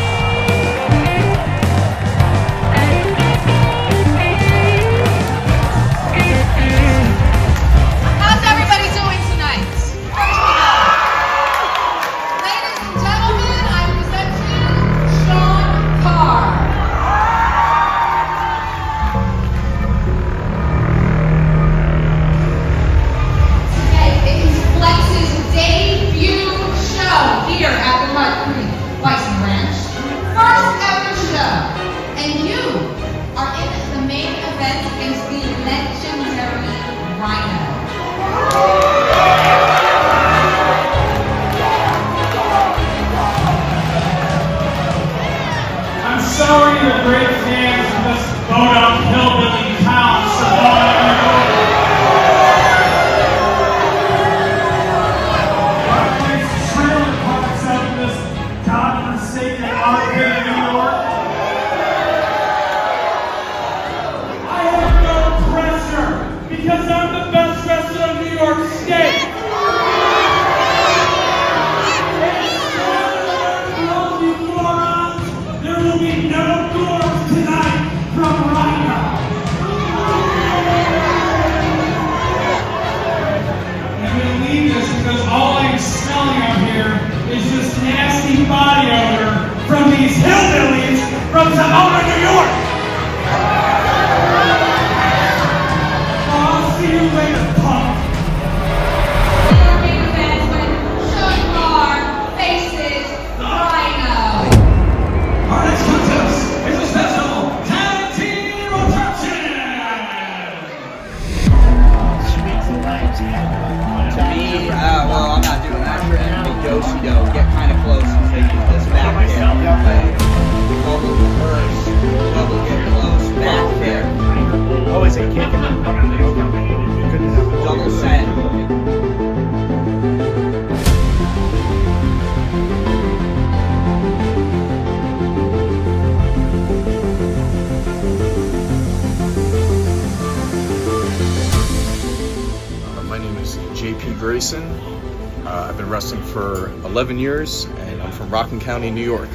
I've been wrestling for 11 years, and I'm from Rockland County, New York.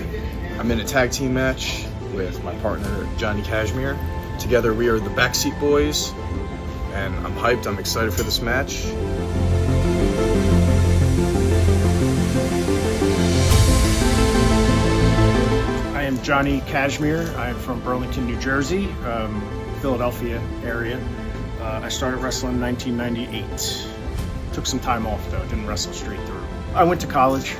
I'm in a tag team match with my partner, Johnny Cashmere. Together, we are the Backseat Boys, and I'm hyped. I'm excited for this match. I am Johnny Cashmere. I'm from Burlington, New Jersey, Philadelphia area. I started wrestling in 1998. Took some time off though, didn't wrestle straight through. I went to college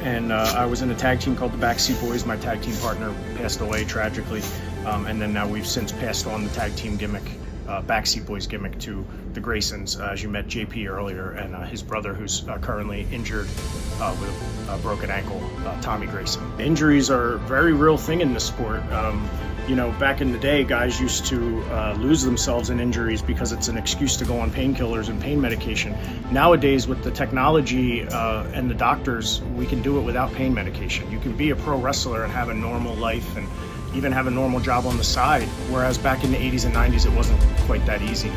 and I was in a tag team called the Backseat Boys. My tag team partner passed away tragically. And then now we've since passed on the tag team gimmick, Backseat Boys gimmick, to the Graysons. As you met JP earlier, and his brother who's currently injured with a broken ankle, Tommy Grayson. Injuries are a very real thing in this sport. You know, back in the day, guys used to lose themselves in injuries because it's an excuse to go on painkillers and pain medication. Nowadays, with the technology and the doctors, we can do it without pain medication. You can be a pro wrestler and have a normal life and even have a normal job on the side, whereas back in the 80s and 90s, it wasn't quite that easy.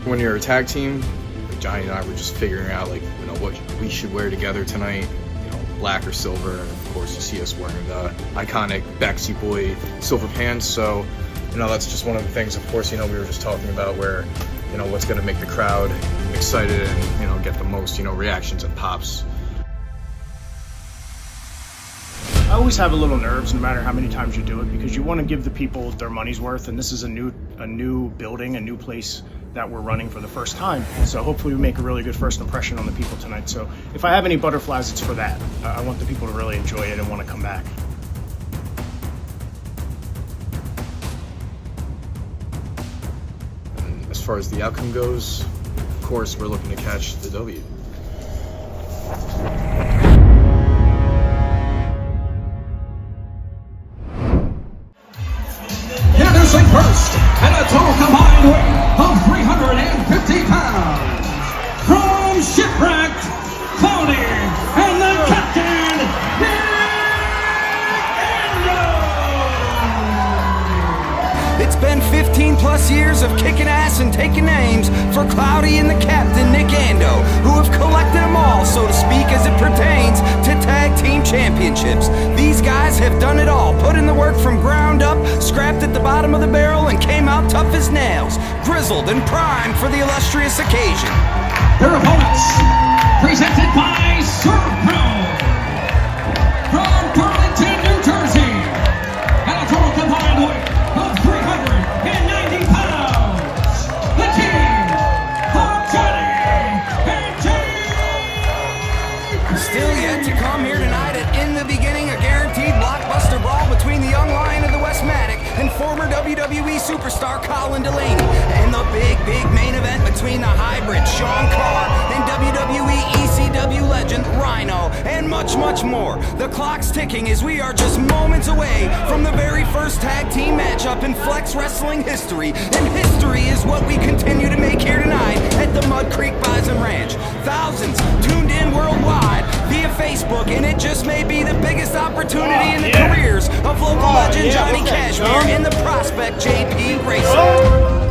When you're a tag team, like Johnny and I were just figuring out, like, you know, what we should wear together tonight. Black or silver, and of course you see us wearing the iconic Backseat Boy silver pants, so you know that's just one of the things, of course, you know, we were just talking about where, you know, what's going to make the crowd excited and, you know, get the most, you know, reactions and pops. always have a little nerves no matter how many times you do it, because you want to give the people their money's worth, and this is a new building, a new place that we're running for the first time. So hopefully we make a really good first impression on the people tonight. So if I have any butterflies, it's for that. I want the people to really enjoy it and want to come back. As far as the outcome goes, of course, we're looking to catch the W. Introducing first, at a total combined weight of 350 pounds, from Shipwrecked, Cloudy, and the captain, It's been 15 plus years of kicking ass and taking names for Cloudy and the captain, Nick Ando, who have collected them all, so to speak, as it pertains to tag team championships. These guys have done it all, put in the work from ground up, scrapped at the bottom of the barrel, and came out tough as nails, grizzled and primed for the illustrious occasion. Their opponents, presented by Serpro, from Burlington, New Jersey, at a total combined weight of 390 pounds, the King of Johnny and Jay. Still yet to come here tonight at In the Beginning, a guaranteed blockbuster brawl between the young lion of the Westmatic and former WWE superstar Colin Delaney, and the big main event between the hybrid Sean Carr and WWE ECW legend Rhino, and much more. The clock's ticking as we are just moments away from the very first tag team matchup in Flex Wrestling history, and history is what we continue to make here tonight at the Mud Creek Bison Ranch. Thousands tuned in worldwide via Facebook, and it just may be the biggest opportunity in the careers of local legend Johnny Cashmere and the prospect JP Grayson.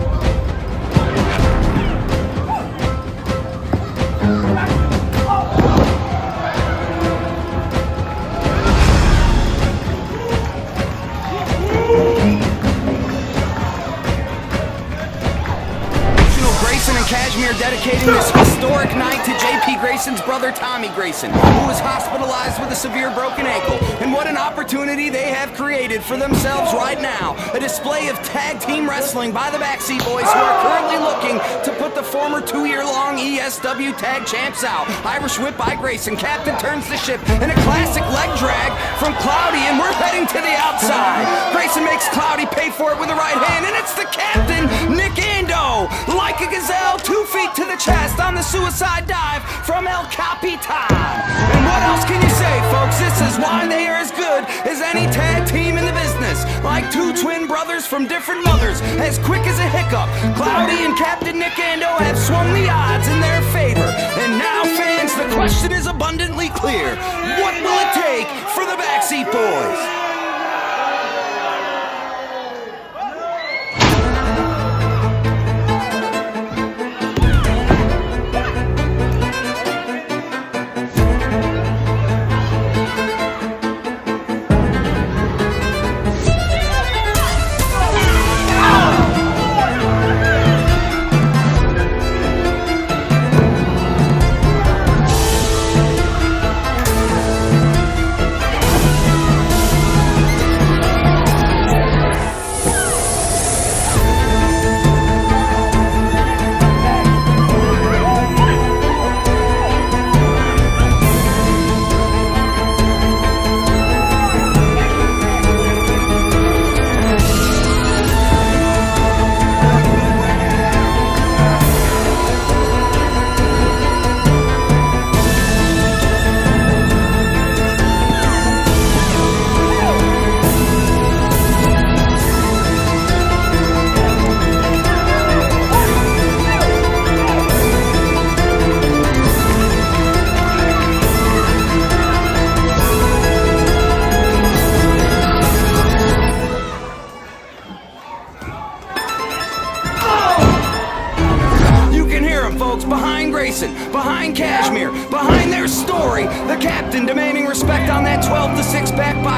Cashmere dedicating this historic night to JP Grayson's brother Tommy Grayson, who was hospitalized with a severe broken ankle. And what an opportunity they have created for themselves right now. A display of tag team wrestling by the Backseat Boys, who are currently looking to put the former 2-year-long ESW tag champs out. Irish whip by Grayson, captain turns the ship, and a classic leg drag from Cloudy, and we're heading to the outside. Grayson makes Cloudy pay for it with a right hand, and it's the captain, Nick Ando, like a gazelle, 2 feet to the chest on the suicide dive from El Capitan. And what else can you say, folks? This is why they are as good as any tag team in the business. Like two twin brothers from different mothers, as quick as a hiccup. Cloudy and Captain Nick Ando have swung the odds in their favor. And now, fans, the question is abundantly clear. What will it take for the Backseat Boys?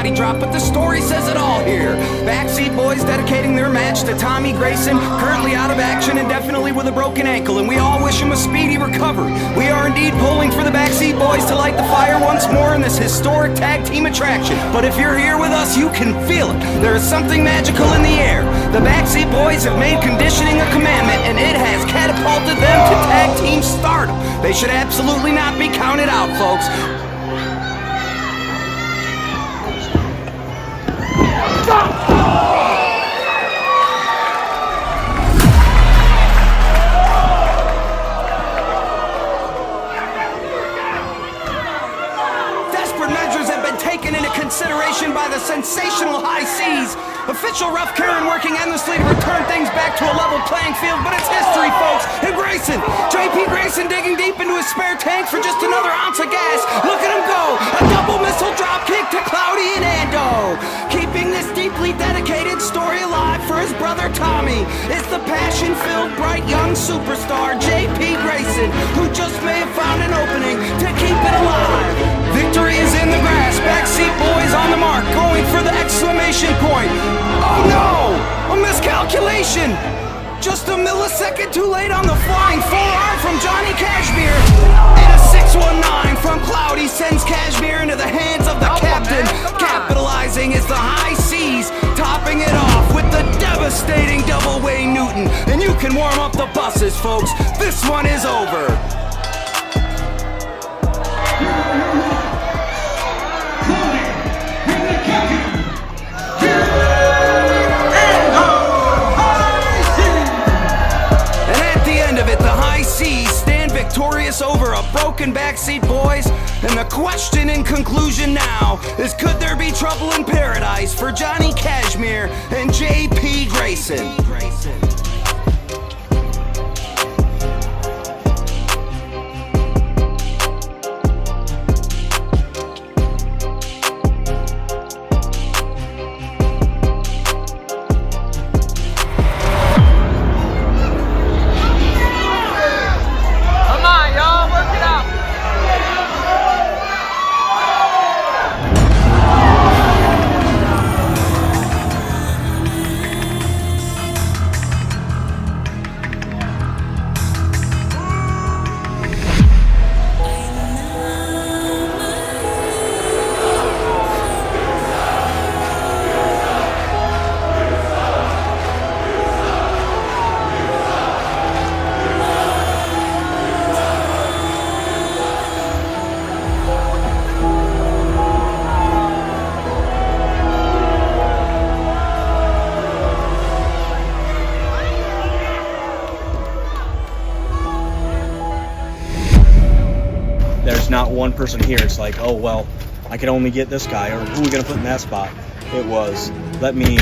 body drop, but the story says it all here. Backseat Boys dedicating their match to Tommy Grayson, currently out of action and definitely with a broken ankle, and we all wish him a speedy recovery. We are indeed pulling for the Backseat Boys to light the fire once more in this historic tag team attraction. But if you're here with us, you can feel it. There is something magical in the air. The Backseat Boys have made conditioning a commandment, and it has catapulted them to tag team stardom. They should absolutely not be counted out, folks. Desperate measures have been taken into consideration by the sensational High Seas. Official Rough Karen working endlessly to return things back to a level playing field, but it's history, folks. And Grayson, JP Grayson digging deep into his spare tank for just another ounce of gas. Look at him go! A double missile drop kick to Cloudy and Ando. Keeping this deeply dedicated story alive for his brother Tommy is the passion-filled, bright young superstar JP Grayson, who just may have found an opening to keep it alive. Victory is in the grasp. Backseat Boys on the mark, going for the exclamation point. Oh no! A miscalculation! Just a millisecond too late on the flying forearm from Johnny Kashmere. And a 619 from Cloudy sends Kashmere into the hands of the captain. Capitalizing is the High Seas, topping it off with the devastating double Wayne Newton. And you can warm up the buses, folks. This one is over. Victorious over a broken Backseat Boys, and the question in conclusion now is, could there be trouble in paradise for Johnny Kashmere and JP Grayson? There's not one person here. It's like, oh, well, I can only get this guy, or who are we going to put in that spot? It was, let me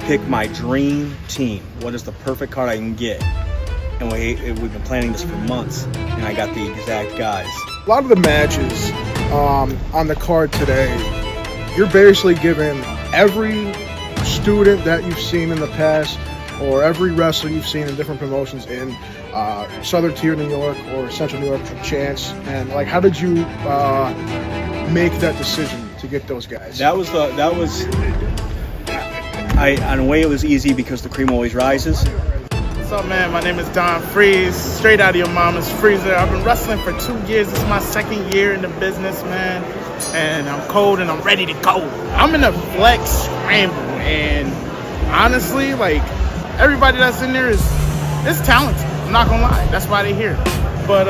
pick my dream team. What is the perfect card I can get? And we've been planning this for months, and I got the exact guys. A lot of the matches on the card today, you're basically giving every student that you've seen in the past, or every wrestler you've seen in different promotions in Southern Tier New York or Central New York a chance. And like, how did you make that decision to get those guys? In a way it was easy because the cream always rises. What's up, man? My name is Don Freeze, straight out of your mama's freezer. I've been wrestling for 2 years. This is my second year in the business, man. And I'm cold and I'm ready to go. I'm in a flex scramble, and honestly, like, everybody that's in there is talented. I'm not gonna lie, that's why they're here. But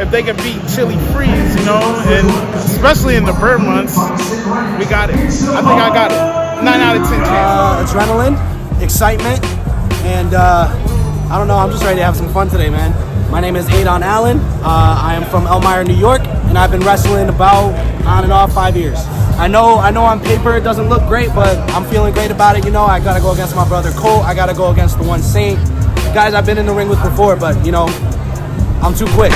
if they can beat Chili Freeze, you know, and especially in the bird months, we got it. I think I got it. 9 out of 10 chance. Adrenaline, excitement, and I don't know, I'm just ready to have some fun today, man. My name is Adon Allen. I am from Elmira, New York, and I've been wrestling about on and off 5 years. I know on paper it doesn't look great, but I'm feeling great about it. You know, I gotta go against my brother Colt. I gotta go against the one Saint. Guys I've been in the ring with before, but you know, I'm too quick.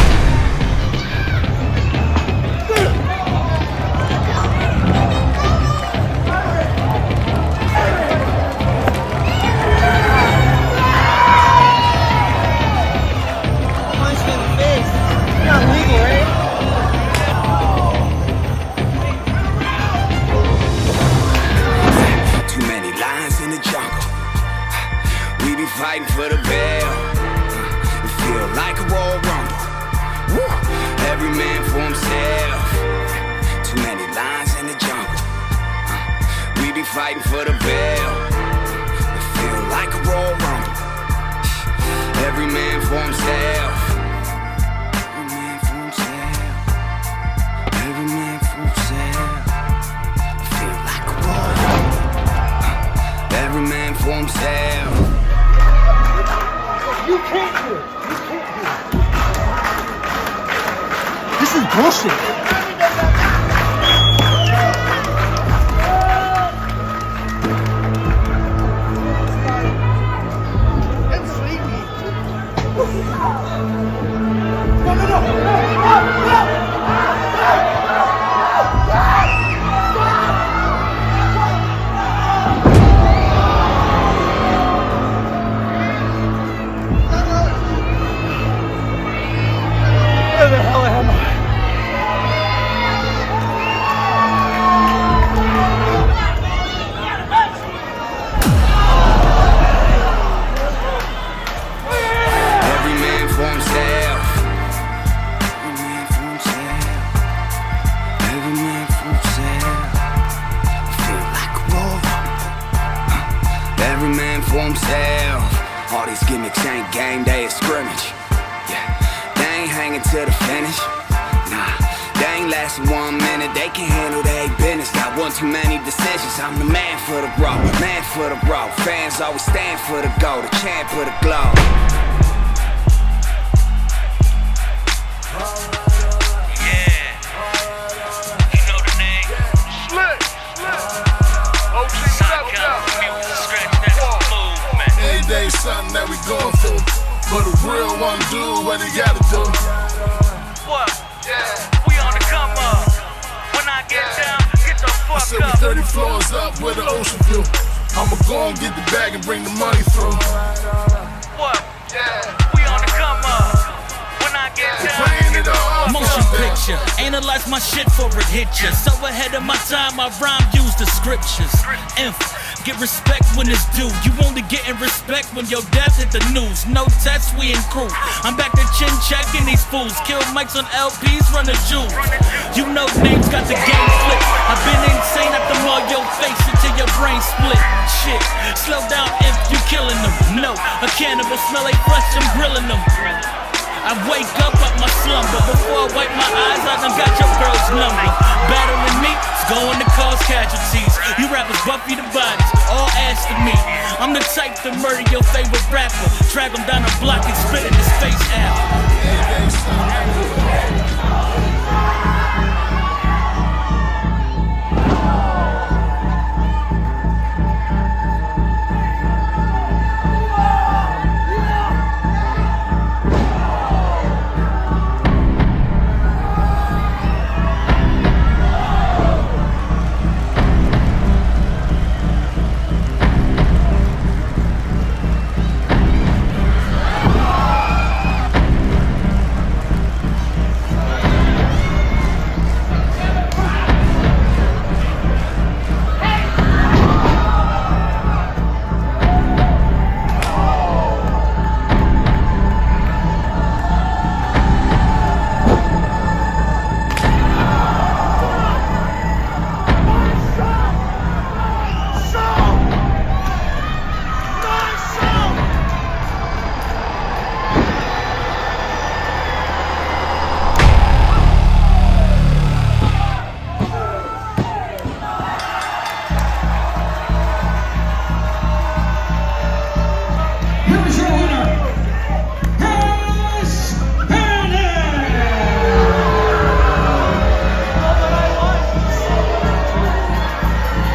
fighting for the bell. It feel like a Royal Rumble. Every man for himself. Every man for himself. Every man for himself. It feel like a Royal Rumble. Every man for himself. You can't do it. You can't do it. This is bullshit. Where the hell am I? Every man for himself. Every man for himself. Every man for himself. I feel like a Royal Rumble. Every man for himself. All these gimmicks ain't game day, it's scrimmage. Ain't hanging to the finish. Nah, they ain't lasting 1 minute. They can handle their business. Got one too many decisions. I'm the man for the raw, man for the raw. Fans always stand for the goal, the champ for the glow. Any day something that we going through. But a real one do what he gotta do. What? We on the come up. When I get down, get the fuck I said up. we 30 floors up with an ocean view. I'ma go and get the bag and bring the money through. What? We on the come up. When I get down, playing it all. motion picture. Analyze my shit for it hit ya. So ahead of my time, I rhyme, use the scriptures. Get respect when it's due. You only getting respect when your death hit the news. No test, we in crew. I'm back to chin checking these fools. Kill mics on LPs, run the jewels. You know names got the game flipped. I've been insane at the maul your face until your brain split. Shit, slow down if you killing them. No, a cannibal smell like fresh, I'm grilling them. I wake up out my slumber. Before I wipe my eyes, I done got your girl's number. Battling me, it's going to cause casualties. You rappers Buffy the bodies, all ass to me. I'm the type to murder your favorite rapper. Drag him down the block and spit in his face out.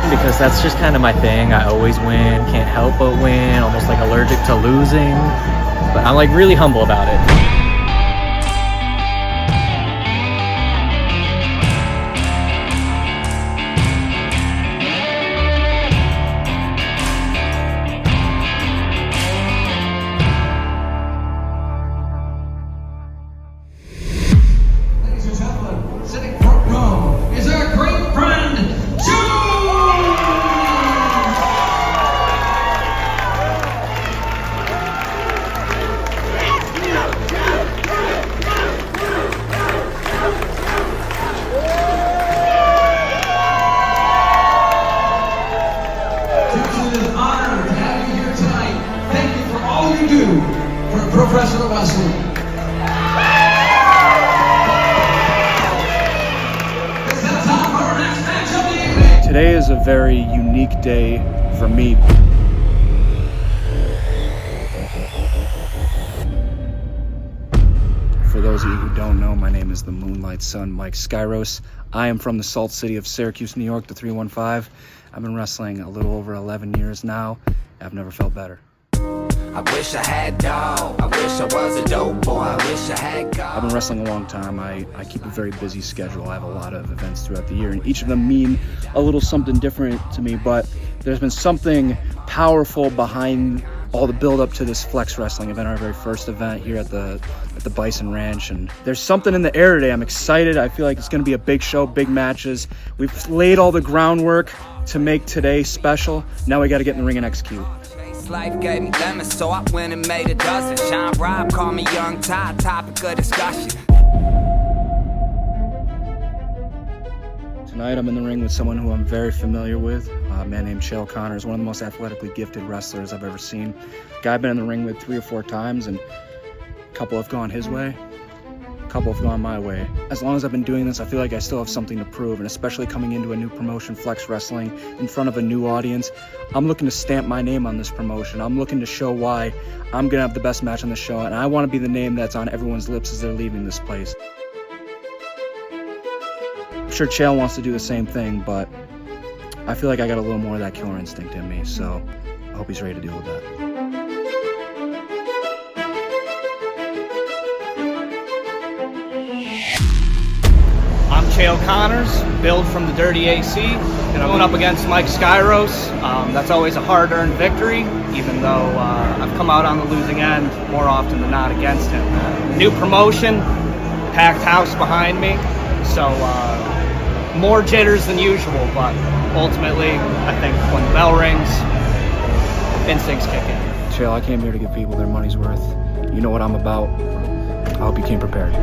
Because that's just kind of my thing. I always win, can't help but win, almost like allergic to losing. But I'm like really humble about it. Yeah! professional wrestling. Today is a very unique day for me. For those of you who don't know, my name is the Moonlight Sun, Mike Skyros. I am from the Salt City of Syracuse, New York, the 315. I've been wrestling a little over 11 years now. I've never felt better. I wish I had dough. I wish I was a dope boy. I wish I had God. I've been wrestling a long time. I keep a very busy schedule. I have a lot of events throughout the year, and each of them mean a little something different to me, but there's been something powerful behind all the build up to this Flex Wrestling event, our very first event here at the Bison Ranch, and there's something in the air today. I'm excited. I feel like it's going to be a big show, big matches. We've laid all the groundwork to make today special. Now we got to get in the ring and execute. Life gave me lemons, so I went and made a dozen. Sean Rob called me Young Todd, topic of discussion. Tonight I'm in the ring with someone who I'm very familiar with, a man named Chael Connors, one of the most athletically gifted wrestlers I've ever seen. Guy I've been in the ring with 3 or 4 times, and a couple have gone his way, a couple have gone my way. As long as I've been doing this, I feel like I still have something to prove, and especially coming into a new promotion, Flex Wrestling, in front of a new audience, I'm looking to stamp my name on this promotion. I'm looking to show why I'm gonna have the best match on the show, and I wanna be the name that's on everyone's lips as they're leaving this place. I'm sure Chael wants to do the same thing, but I feel like I got a little more of that killer instinct in me, so I hope he's ready to deal with that. I'm Chael Connors, billed from the Dirty AC, and I'm going up against Mike Skyros. That's always a hard-earned victory, even though I've come out on the losing end more often than not against him. New promotion, packed house behind me, so more jitters than usual, but ultimately, I think when the bell rings, instincts kick in. Chael, I came here to give people their money's worth. You know what I'm about. I hope you came prepared.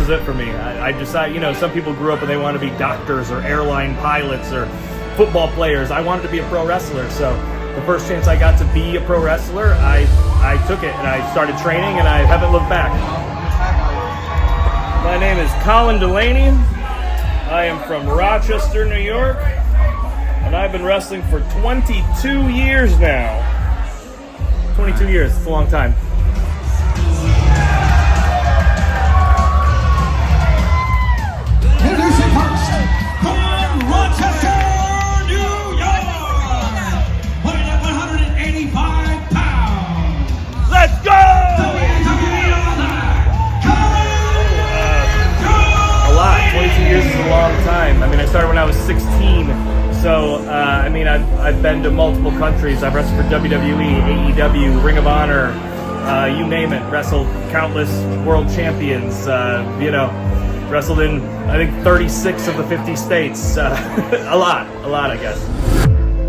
was it for me. I decided, you know, some people grew up and they want to be doctors or airline pilots or football players. I wanted to be a pro wrestler, so the first chance I got to be a pro wrestler, I took it and I started training and I haven't looked back. My name is Colin Delaney. I am from Rochester, New York, and I've been wrestling for 22 years now. 22 years, it's a long time. Introducing first, from Rochester, New York, weighing at 185 pounds. Let's go! A lot. 22 years is a long time. I mean, I started when I was 16. So, I mean, I've been to multiple countries. I've wrestled for WWE, AEW, Ring of Honor, you name it. Wrestled countless world champions, you know. Wrestled in, I think, 36 of the 50 states. A lot, I guess.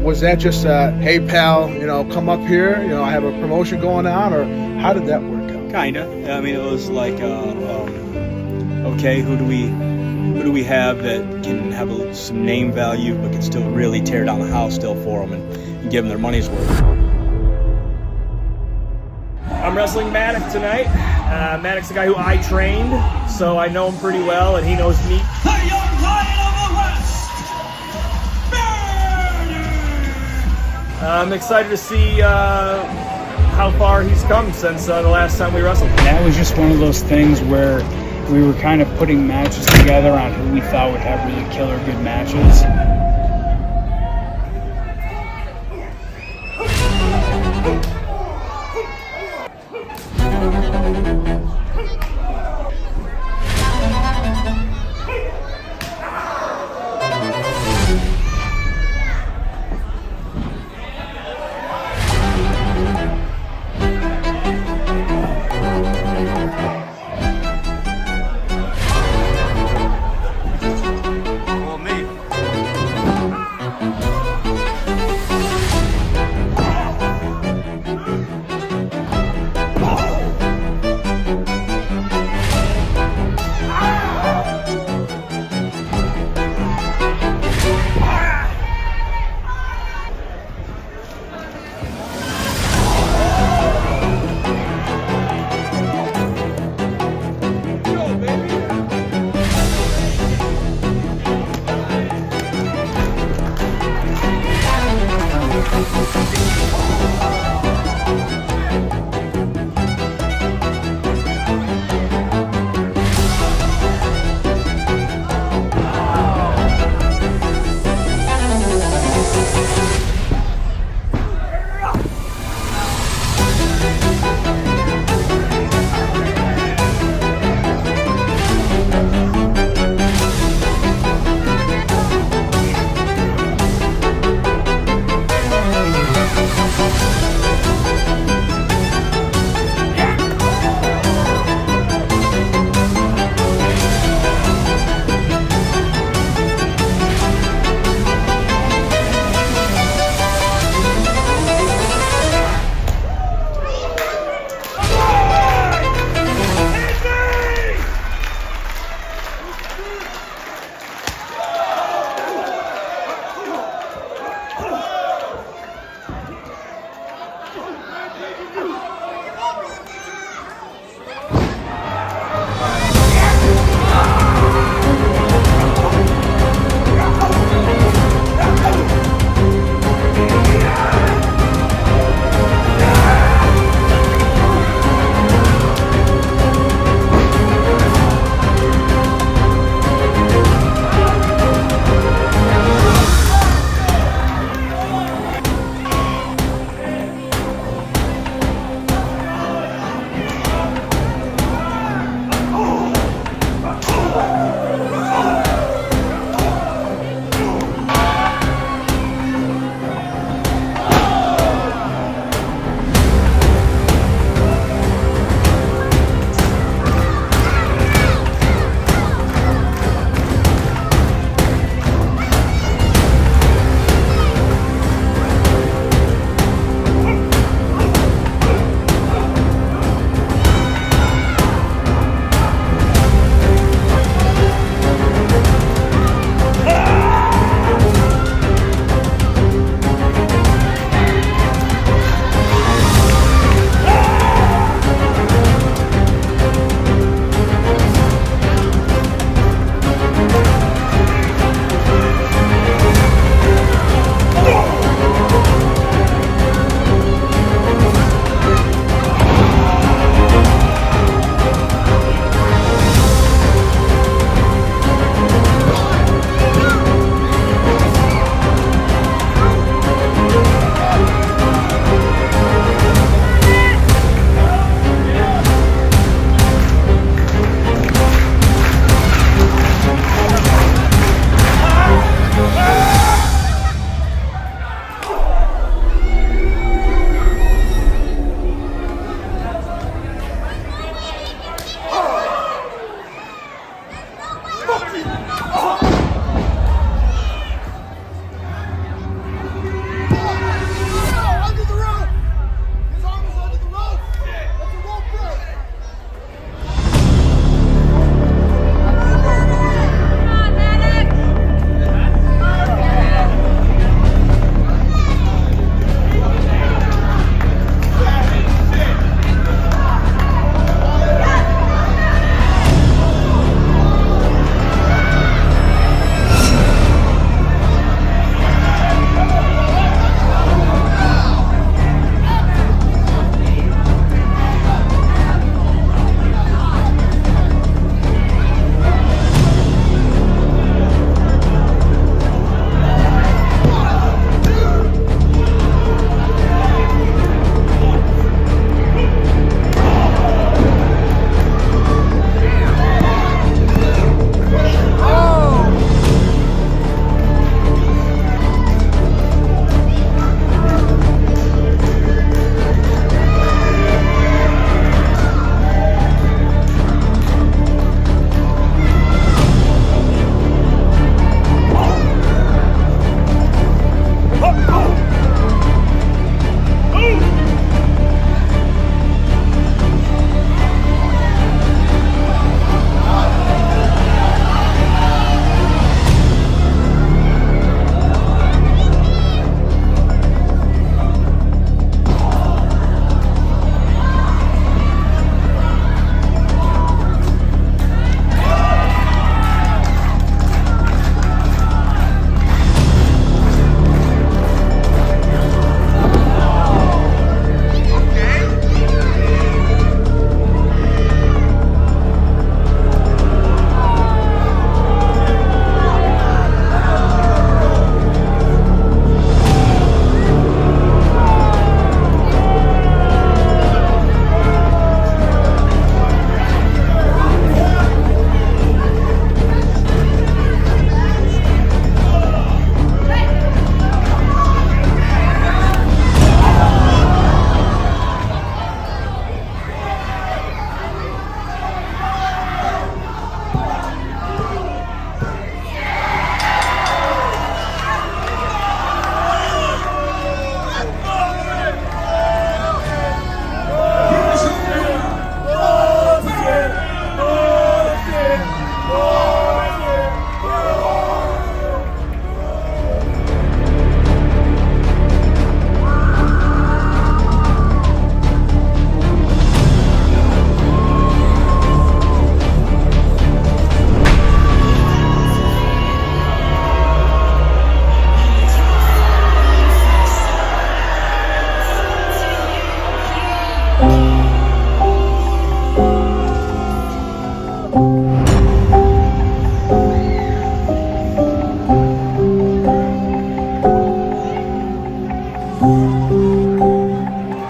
Was that just hey pal, you know, come up here, you know, I have a promotion going on, or how did that work out? Kinda. I mean, it was like, okay, who do we have that can have some name value but can still really tear down the house still for them and give them their money's worth. I'm wrestling Maddox tonight. Maddox is a guy who I trained, so I know him pretty well, and he knows me. The young lion of the West, I'm excited to see how far he's come since the last time we wrestled. That was just one of those things where we were kind of putting matches together on who we thought would have really killer good matches.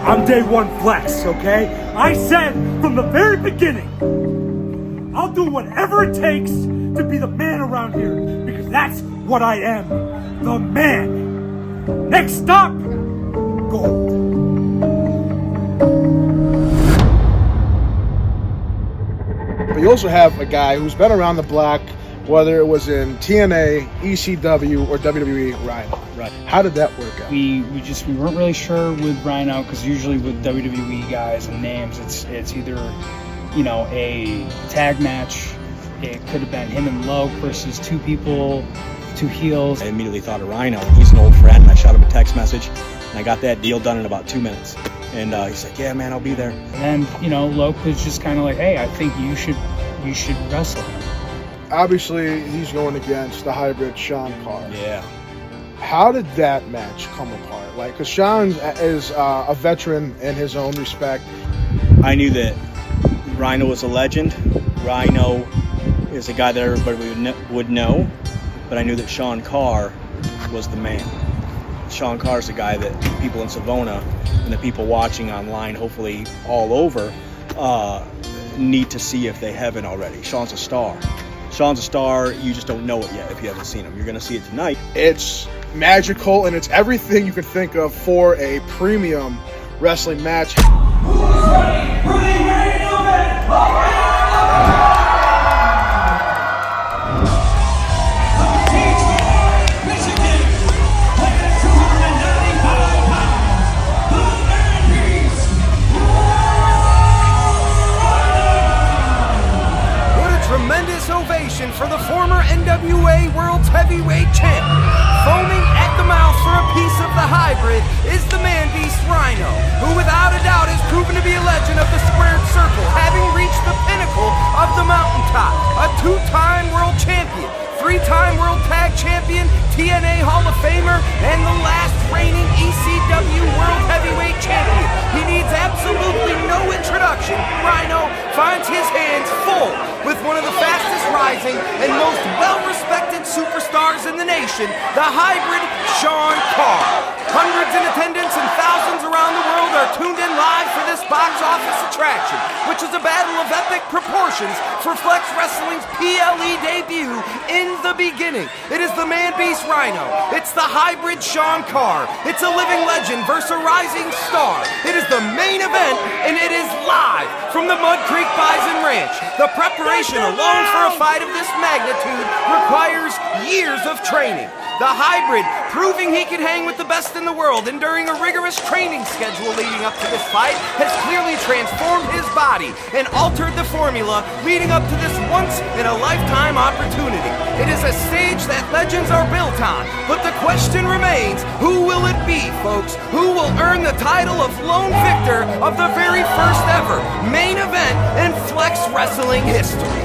I'm day one flex, okay? I said from the very beginning, I'll do whatever it takes to be the man around here, because that's what I am, the man. Next stop, gold. But you also have a guy who's been around the block, whether it was in TNA, ECW, or WWE, Rhino. Right. How did that work out? We weren't really sure with Rhino, because usually with WWE guys and names, it's either, you know, a tag match. It could have been him and Loke versus two people, two heels. I immediately thought of Rhino. He's an old friend. I shot him a text message, and I got that deal done in about 2 minutes. And he's like, "Yeah, man, I'll be there." And you know, Loke was just kind of like, "Hey, I think you should wrestle him." Obviously, he's going against the hybrid Sean Carr. Yeah. How did that match come apart? Like, because Sean is a veteran in his own respect. I knew that Rhino was a legend. Rhino is a guy that everybody would know, but I knew that Sean Carr was the man. Sean Carr is a guy that people in Savona and the people watching online, hopefully all over, need to see if they haven't already. Sean's a star. Sean's a star. You just don't know it yet if you haven't seen him. You're going to see it tonight. It's magical, and it's everything you could think of for a premium wrestling match. Tremendous ovation for the former NWA World's Heavyweight Champion. Foaming at the mouth for a piece of the hybrid is the man-beast Rhino, who without a doubt has proven to be a legend of the squared circle, having reached the pinnacle of the mountaintop. A two-time world champion, three-time world tag champion, TNA Hall of Famer, and the last reigning ECW World Heavyweight Champion. He needs absolutely no introduction. Rhino finds his hands full with one of the fastest rising and most well-respected superstars in the nation, the hybrid Sean Carr. Hundreds in attendance and thousands around the world are tuned in live for this box office attraction, which is a battle of epic proportions for Flex Wrestling's PLE debut in the beginning. It is the man-beast Rhino. It's the hybrid Sean Carr. It's a living legend versus a rising star. It is the main event, and it is live from the Mud Creek Bison Ranch. The preparation alone for a fight of this magnitude requires years of training. The hybrid, proving he can hang with the best in the world, and during a rigorous training schedule leading up to this fight, has clearly transformed his body and altered the formula leading up to this once-in-a-lifetime opportunity. It is a stage that legends are built on, but the question remains, who will it be, folks? Who will earn the title of lone victor of the very first ever main event in Flex Wrestling history?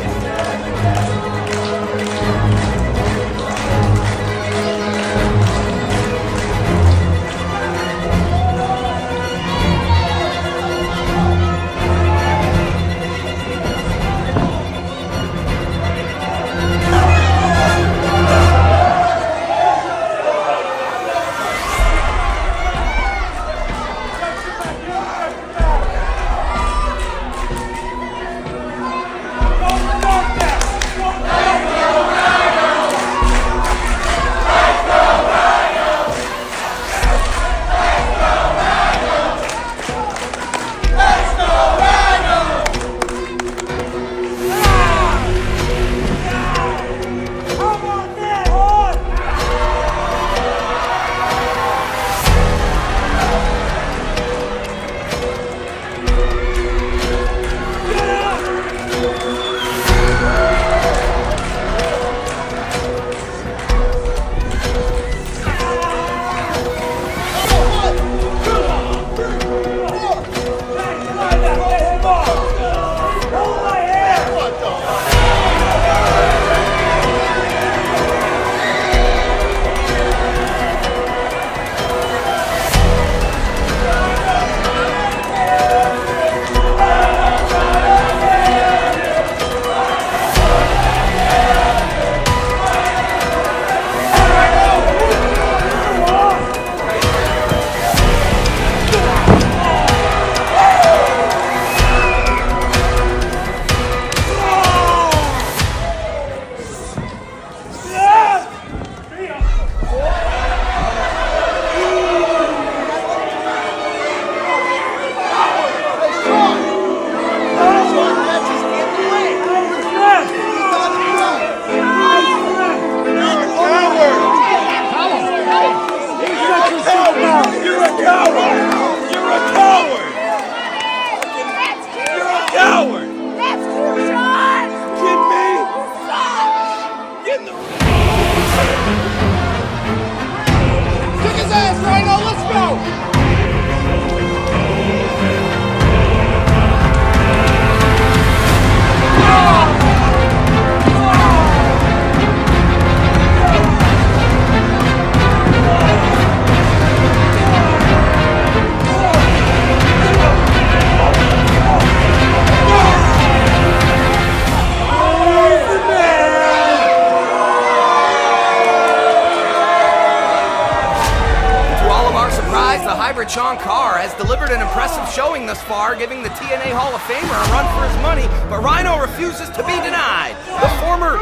Sean Carr has delivered an impressive showing thus far, giving the TNA Hall of Famer a run for his money, but Rhino refuses to be denied. The former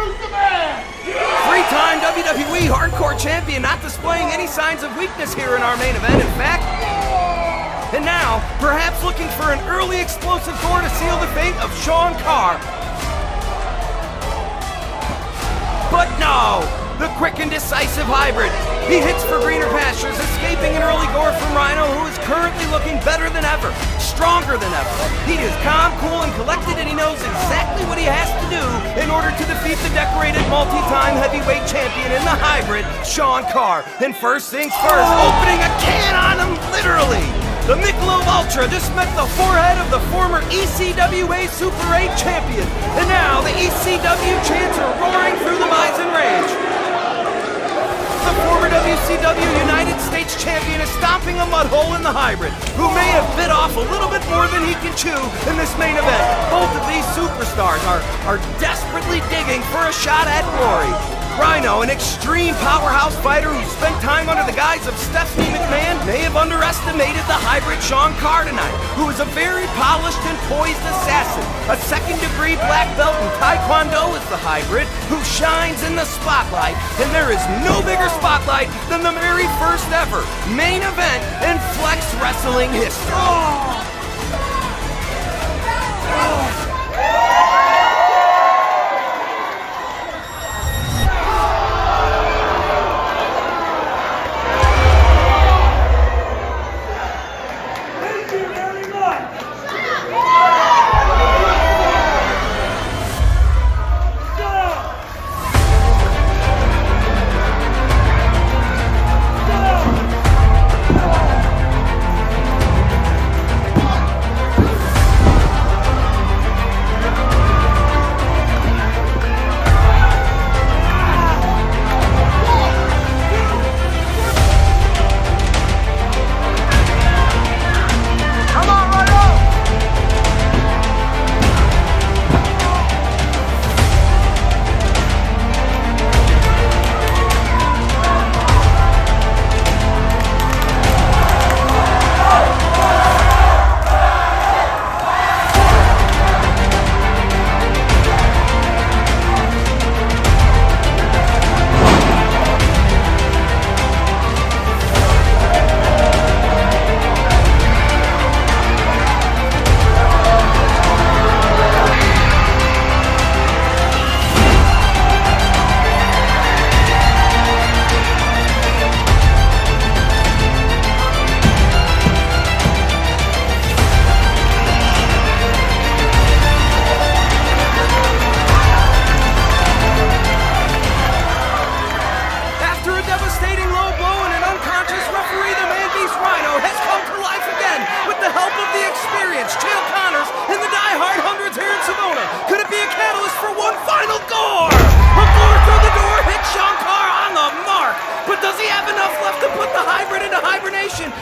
three-time WWE Hardcore Champion not displaying any signs of weakness here in our main event, in fact. And now, perhaps looking for an early explosive door to seal the fate of Sean Carr. But no! The quick and decisive hybrid. He hits for greener pastures, escaping an early gore from Rhino, who is currently looking better than ever, stronger than ever. He is calm, cool, and collected, and he knows exactly what he has to do in order to defeat the decorated multi-time heavyweight champion in the hybrid, Sean Carr. And first things first, opening a can on him, literally. The Michelob Ultra just met the forehead of the former ECWA Super 8 champion. And now the ECW chants are roaring through the Bison Range. The former WCW United States champion is stomping a mud hole in the hybrid, who may have bit off a little bit more than he can chew in this main event. Both of these superstars are desperately digging for a shot at glory. Rhino, an extreme powerhouse fighter who spent time under the guise of Stephanie McMahon, may have underestimated the hybrid Sean Carr tonight, who is a very polished and poised assassin. A second-degree black belt in Taekwondo is the hybrid, who shines in the spotlight, and there is no bigger spotlight than the very first ever main event in Flex Wrestling history.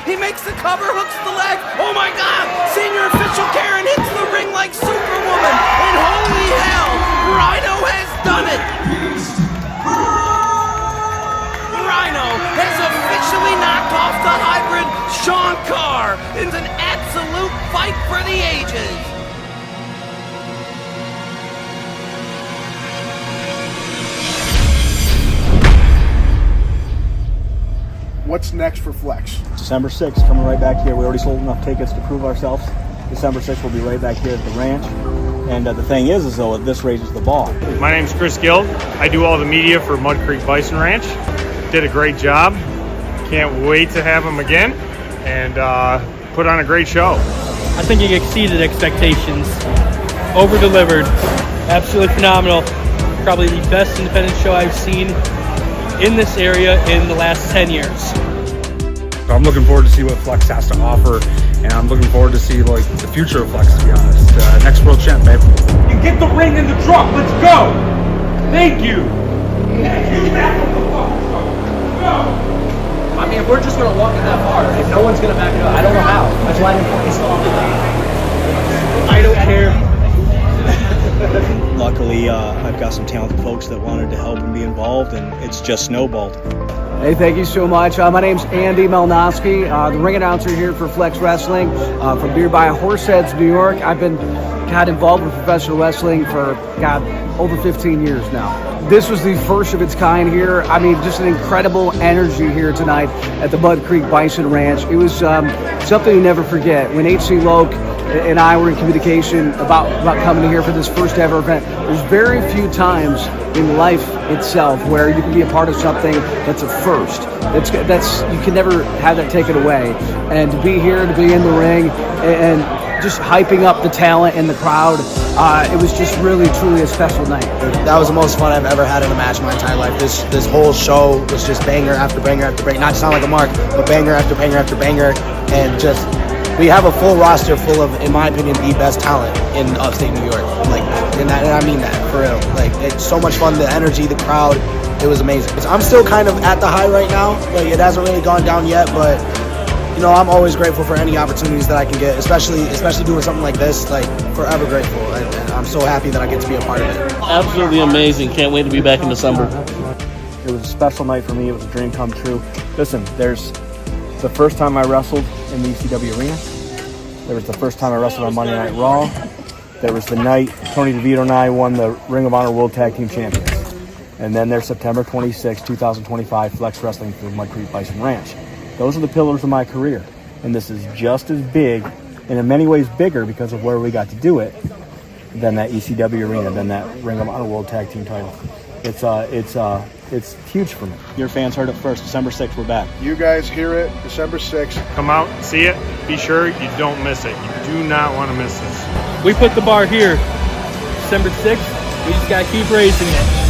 He makes the cover, hooks the leg. Oh my God! Senior official Karen hits the ring like Superwoman. And holy hell, Rhino has done it! Rhino has officially knocked off the hybrid Sean Carr in an absolute fight for the ages. What's next for Flex? December 6th, coming right back here. We already sold enough tickets to prove ourselves. December 6th, we'll be right back here at the ranch. And the thing is though, this raises the bar. My name's Chris Gill. I do all the media for Mud Creek Bison Ranch. Did a great job. Can't wait to have him again and put on a great show. I think he exceeded expectations. Over-delivered. Absolutely phenomenal. Probably the best independent show I've seen in this area in the last 10 years. So I'm looking forward to see what Flex has to offer, and I'm looking forward to see like the future of Flex, to be honest. Next world champ, babe. You get the ring in the truck. Let's go. Thank you. You back up the fucking truck. Go. I mean, if we're just going to walk it that far, if no one's going to back it up, I don't know how. That's why I didn't put still on the lane. I don't care. Luckily, I've got some talented folks that wanted to help and be involved, and it's just snowballed. Hey, thank you so much. My name's Andy Melnoski, the ring announcer here for Flex Wrestling from nearby Horseheads, New York. I've been involved with professional wrestling for, over 15 years now. This was the first of its kind here. I mean, just an incredible energy here tonight at the Mud Creek Bison Ranch. It was something you never forget. When H.C. Loke and I were in communication about coming here for this first ever event, there's very few times in life itself where you can be a part of something that's a first. That's you can never have that taken away. And to be here, to be in the ring, and just hyping up the talent and the crowd, it was just really, truly a special night. That was the most fun I've ever had in a match in my entire life. This whole show was just banger after banger after banger. Not to sound like a mark, but banger after banger after banger. And just, we have a full roster full of, in my opinion, the best talent in upstate New York. Like, and I mean that, for real. Like, it's so much fun, the energy, the crowd, it was amazing. I'm still kind of at the high right now. Like, it hasn't really gone down yet, but you know, I'm always grateful for any opportunities that I can get, especially doing something like this. Like, forever grateful. And I'm so happy that I get to be a part of it. Absolutely amazing. Can't wait to be back in December. It was a special night for me. It was a dream come true. Listen, there's the first time I wrestled in the ECW arena. There was the first time I wrestled on Monday Night Raw. There was the night Tony DeVito and I won the Ring of Honor World Tag Team Champions. And then there's September 26, 2025, Flex Wrestling for Mud Creek Bison Ranch. Those are the pillars of my career, and this is just as big, and in many ways bigger because of where we got to do it, than that ECW arena, than that Ring of Honor World Tag Team title. It's huge for me. Your fans heard it first. December 6th, we're back. You guys hear it, December 6th. Come out, see it. Be sure you don't miss it. You do not want to miss this. We put the bar here, December 6th. We just got to keep raising it.